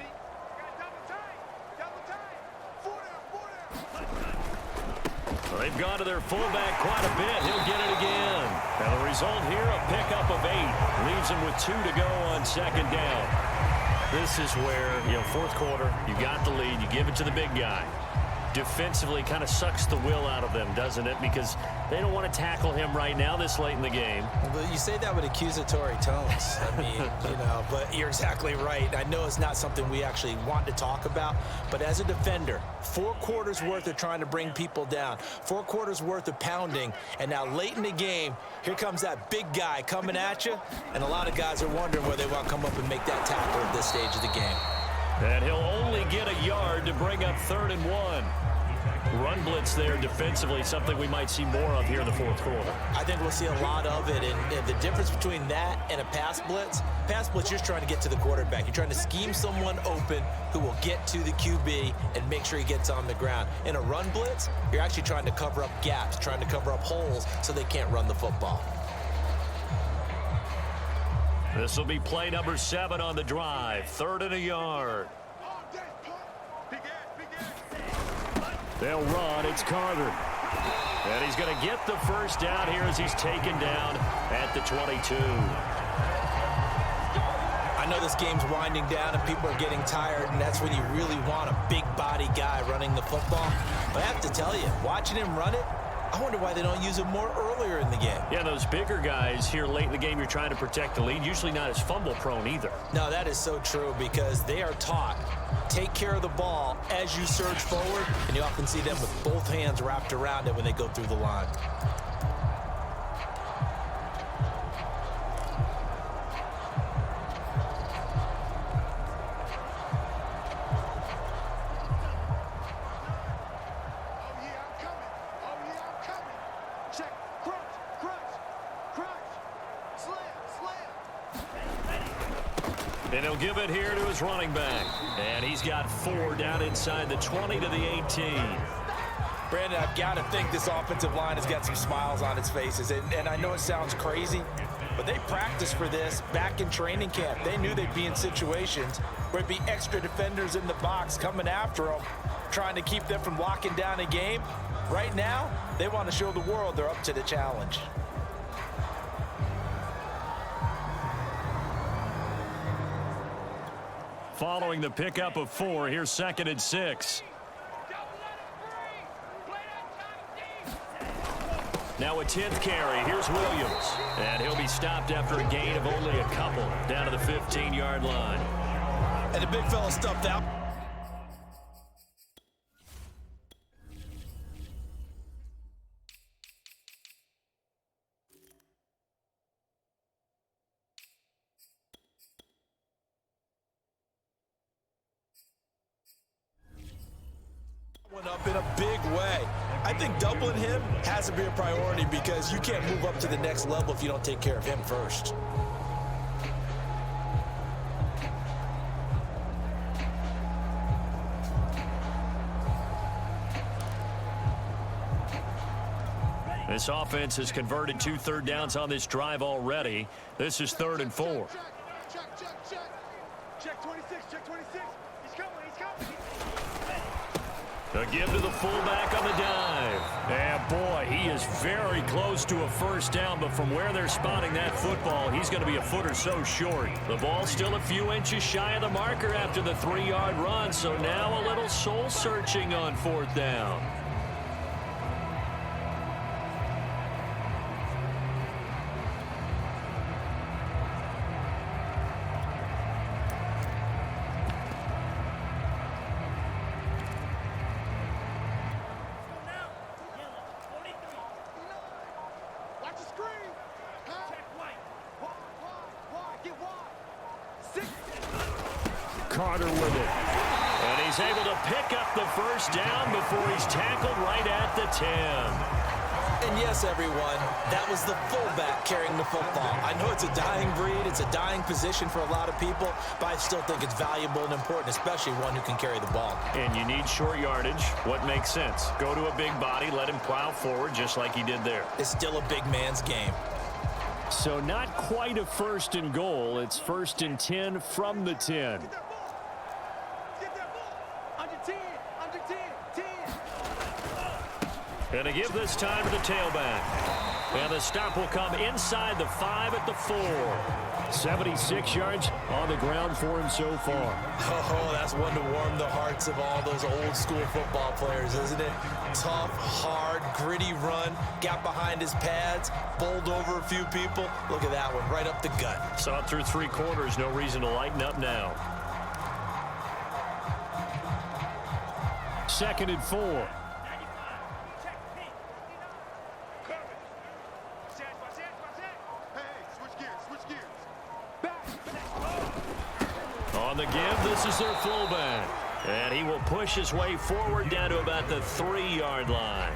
They've gone to their fullback quite a bit. He'll get it again. And the result here, a pickup of 8. Leaves him with 2 to go on 2nd down. This is where, fourth quarter, you got the lead. You give it to the big guy. Defensively kind of sucks the will out of them, doesn't it? Because they don't want to tackle him right now this late in the game. Well, you say that with accusatory tones. I mean, but you're exactly right. I know it's not something we actually want to talk about, but as a defender, 4 quarters worth of trying to bring people down, 4 quarters worth of pounding, and now late in the game, here comes that big guy coming at you, and a lot of guys are wondering whether they want to come up and make that tackle at this stage of the game. And he'll only get a yard to bring up 3rd and 1. Run blitz there defensively, something we might see more of here in the fourth quarter. I think we'll see a lot of it, and the difference between that and a pass blitz, you're just trying to get to the quarterback. You're trying to scheme someone open who will get to the QB and make sure he gets on the ground. In a run blitz, you're actually trying to cover up gaps, trying to cover up holes so they can't run the football. This will be play number 7 on the drive. 3rd and a yard. They'll run. It's Carter. And he's going to get the first down here as he's taken down at the 22. I I know this game's winding down and people are getting tired, and that's when you really want a big body guy running the football. But I have to tell you, watching him run it, I wonder why they don't use him more earlier in the game. Yeah, those bigger guys here late in the game, you're trying to protect the lead, usually not as fumble prone either. No, that is so true because they are taught, take care of the ball as you surge forward, and you often see them with both hands wrapped around it when they go through the line. And he'll give it here to his running back. And he's got 4 down inside the 20 to the 18. Brandon, I've got to think this offensive line has got some smiles on its faces. And I know it sounds crazy, but they practiced for this back in training camp. They knew they'd be in situations where it'd be extra defenders in the box coming after them, trying to keep them from locking down a game. Right now, they want to show the world they're up to the challenge. Following the pickup of 4, here's 2nd and 6. Now a 10th carry. Here's Williams. And he'll be stopped after a gain of only a couple down to the 15-yard line. And the big fella stuffed out. Up in a big way. I think doubling him has to be a priority because you can't move up to the next level if you don't take care of him first. This offense has converted 2 third downs on this drive already. This is 3rd and 4. Check 26, check 26. He's coming, he's coming. A give to the fullback on the dive. And boy, he is very close to a first down, but from where they're spotting that football, he's going to be a foot or so short. The ball's still a few inches shy of the marker after the 3-yard run, so now a little soul searching on 4th down. Carter with it. And he's able to pick up the first down before he's tackled right at the 10. And yes, everyone, that was the fullback carrying the football. I know it's a dying breed, it's a dying position for a lot of people, but I still think it's valuable and important, especially one who can carry the ball. And you need short yardage. What makes sense? Go to a big body, let him plow forward just like he did there. It's still a big man's game. So not quite a 1st and goal. It's 1st and 10 from the 10. And a give this time to the tailback. And the stop will come inside the 5 at the 4. 76 yards on the ground for him so far. Oh, that's one to warm the hearts of all those old school football players, isn't it? Tough, hard, gritty run. Got behind his pads, bowled over a few people. Look at that one, right up the gut. Saw it through 3 quarters. No reason to lighten up now. 2nd and 4. On the give, this is their fullback. And he will push his way forward down to about the 3-yard line.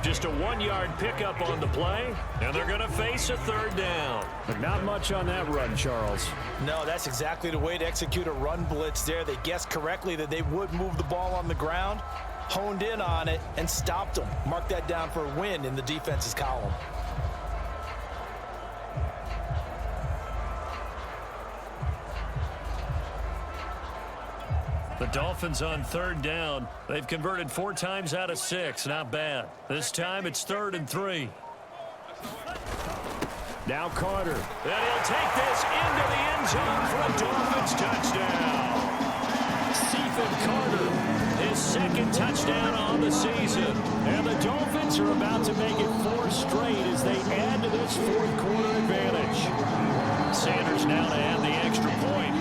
Just a 1-yard pickup on the play, and they're going to face a 3rd down. But not much on that run, Charles. No, that's exactly the way to execute a run blitz there. They guessed correctly that they would move the ball on the ground, honed in on it, and stopped them. Mark that down for a win in the defense's column. The Dolphins on 3rd down. They've converted 4 times out of 6. Not bad. This time it's 3rd and 3. Now Carter. And he'll take this into the end zone for a Dolphins touchdown. Stephen Carter, his second touchdown on the season. And the Dolphins are about to make it 4 straight as they add to this fourth quarter advantage. Sanders now to add the extra point.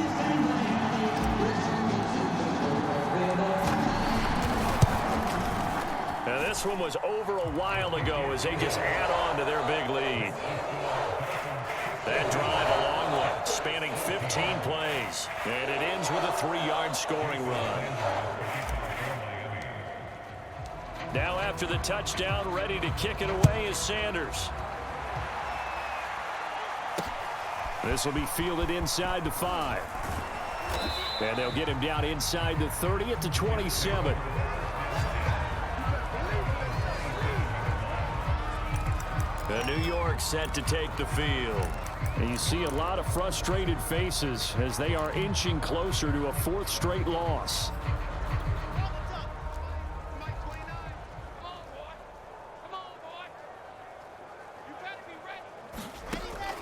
Now this one was over a while ago as they just add on to their big lead. That drive a long one, spanning 15 plays. And it ends with a 3-yard scoring run. Now after the touchdown, ready to kick it away is Sanders. This will be fielded inside the 5. And they'll get him down inside the 30 at the 27. And New York set to take the field. And you see a lot of frustrated faces as they are inching closer to a 4th straight loss.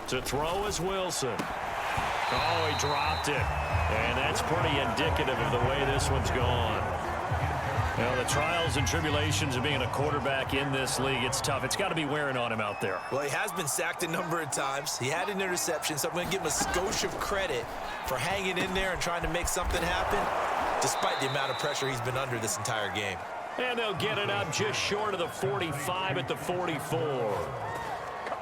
To throw is Wilson. Oh, he dropped it. And that's pretty indicative of the way this one's gone. Well, the trials and tribulations of being a quarterback in this league, it's tough. It's got to be wearing on him out there. Well, he has been sacked a number of times. He had an interception, so I'm going to give him a skosh of credit for hanging in there and trying to make something happen, despite the amount of pressure he's been under this entire game. And they'll get it up just short of the 45 at the 44.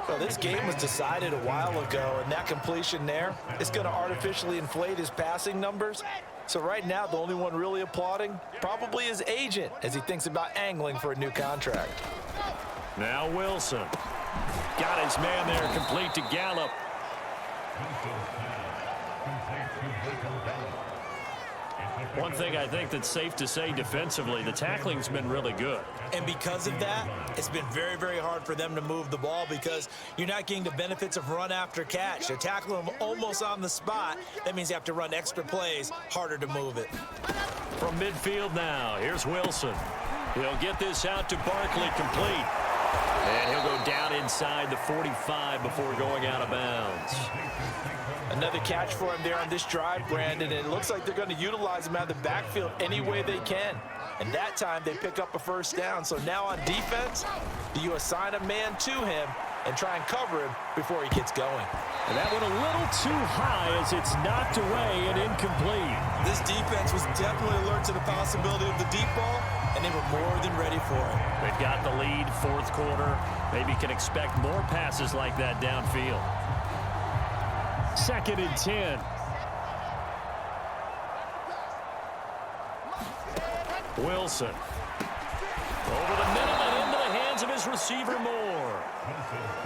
So this game was decided a while ago, and that completion there is going to artificially inflate his passing numbers. So right now, the only one really applauding probably his agent as he thinks about angling for a new contract. Now Wilson. Got his man there, complete to Gallup. One thing I think that's safe to say defensively, the tackling's been really good. And because of that, it's been very, very hard for them to move the ball because you're not getting the benefits of run after catch. They're tackling them almost on the spot. That means you have to run extra plays, harder to move it. From midfield now, here's Wilson. He'll get this out to Barkley complete. And he'll go down inside the 45 before going out of bounds. Another catch for him there on this drive, Brandon, and it looks like they're going to utilize him out of the backfield any way they can. And that time they pick up a first down. So now on defense, do you assign a man to him and try and cover him before he gets going? And that one a little too high as it's knocked away and incomplete. This defense was definitely alert to the possibility of the deep ball, and they were more than ready for it. They've got the lead, 4th quarter. Maybe can expect more passes like that downfield. 2nd and 10. Wilson. Over the middle and into the hands of his receiver Moore.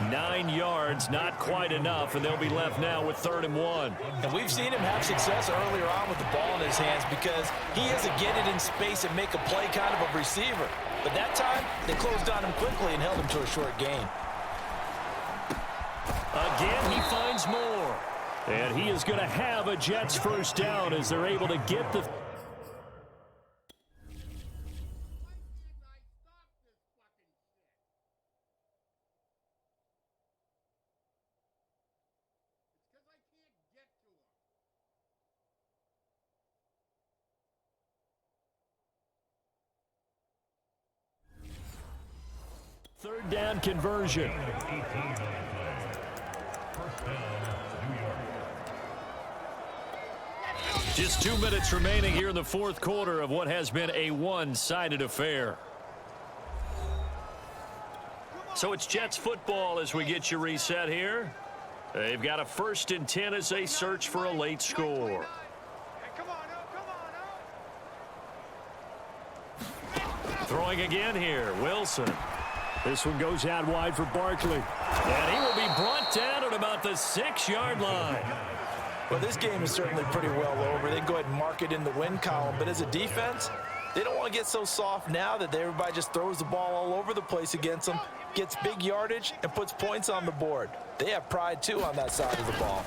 9 yards, not quite enough, and they'll be left now with 3rd and 1. And we've seen him have success earlier on with the ball in his hands because he has to get it in space and make a play kind of a receiver. But that time, they closed on him quickly and held him to a short gain. Again, he finds Moore. And he is going to have a Jets first down as they're able to get the... Third down conversion. Just 2 minutes remaining here in the 4th quarter of what has been a one-sided affair. So it's Jets football as we get you reset here. They've got a 1st and 10 as they search for a late score. Throwing again here, Wilson. This one goes out wide for Barkley. And he will be brought down at about the 6-yard line. Well, this game is certainly pretty well over. They can go ahead and mark it in the win column. But as a defense, they don't want to get so soft now that everybody just throws the ball all over the place against them, gets big yardage, and puts points on the board. They have pride, too, on that side of the ball.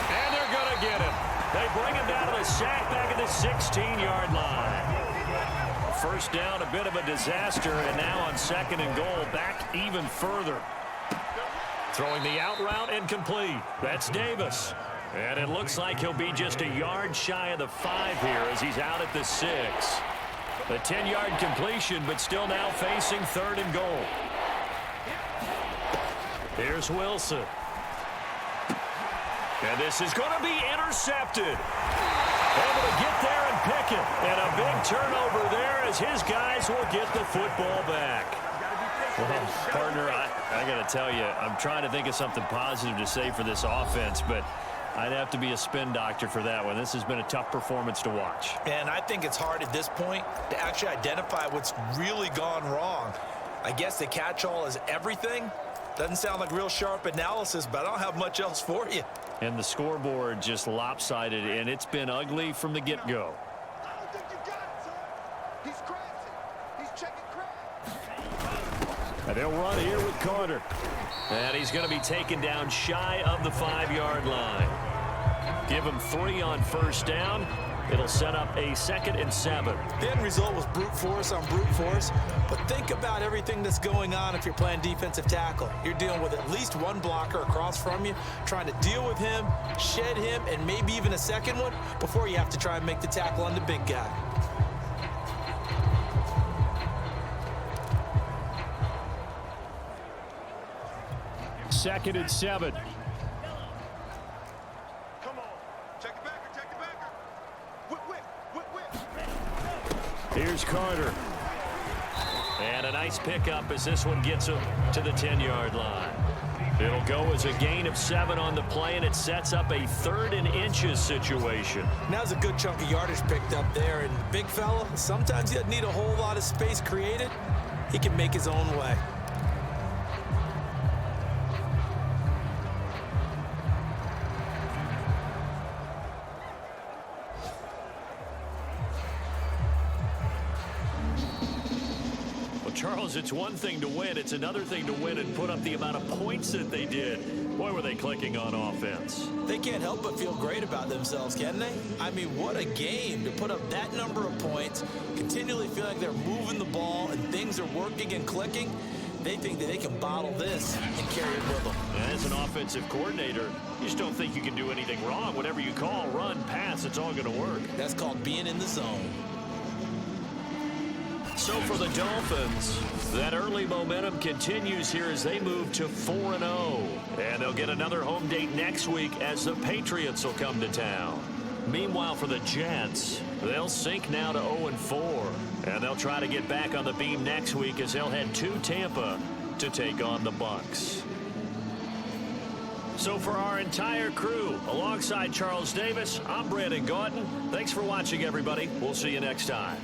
And they're going to get him. They bring him down to the sack back at the 16-yard line. first down, a bit of a disaster, and now on 2nd and goal, back even further. Throwing the out route incomplete. That's Davis. And it looks like he'll be just a yard shy of the 5 here as he's out at the 6. A 10-yard completion, but still now facing 3rd and goal. Here's Wilson. And this is going to be intercepted. Able to get there and pick it. And a big turnover there as his guys will get the football back. Well, partner, I got to tell you, I'm trying to think of something positive to say for this offense, but I'd have to be a spin doctor for that one. This has been a tough performance to watch. And I think it's hard at this point to actually identify what's really gone wrong. I guess the catch-all is everything. Doesn't sound like real sharp analysis, but I don't have much else for you. And the scoreboard just lopsided, and it's been ugly from the get-go. I don't think you got it, son. He's crazy. He's checking crack. And they'll run here with Carter. And he's going to be taken down shy of the 5-yard line. Give him 3 on first down. It'll set up a 2nd and 7. The end result was brute force on brute force. But think about everything that's going on if you're playing defensive tackle. You're dealing with at least one blocker across from you, trying to deal with him, shed him, and maybe even a second one before you have to try and make the tackle on the big guy. Second and 7. Come on. Check the backer. Check the backer. Whip. Here's Carter. And a nice pickup as this one gets him to the 10-yard line. It'll go as a gain of 7 on the play, and it sets up a 3rd and inches situation. Now's a good chunk of yardage picked up there. And big fella, sometimes he doesn't need a whole lot of space created. He can make his own way. Charles, it's one thing to win. It's another thing to win and put up the amount of points that they did. Boy, were they clicking on offense. They can't help but feel great about themselves, can they? I mean, what a game to put up that number of points, continually feel like they're moving the ball and things are working and clicking. They think that they can bottle this and carry it with them. As an offensive coordinator, you just don't think you can do anything wrong. Whatever you call, run, pass, it's all going to work. That's called being in the zone. So for the Dolphins, that early momentum continues here as they move to 4-0. And they'll get another home date next week as the Patriots will come to town. Meanwhile, for the Jets, they'll sink now to 0-4. And they'll try to get back on the beam next week as they'll head to Tampa to take on the Bucs. So for our entire crew, alongside Charles Davis, I'm Brandon Gautin. Thanks for watching, everybody. We'll see you next time.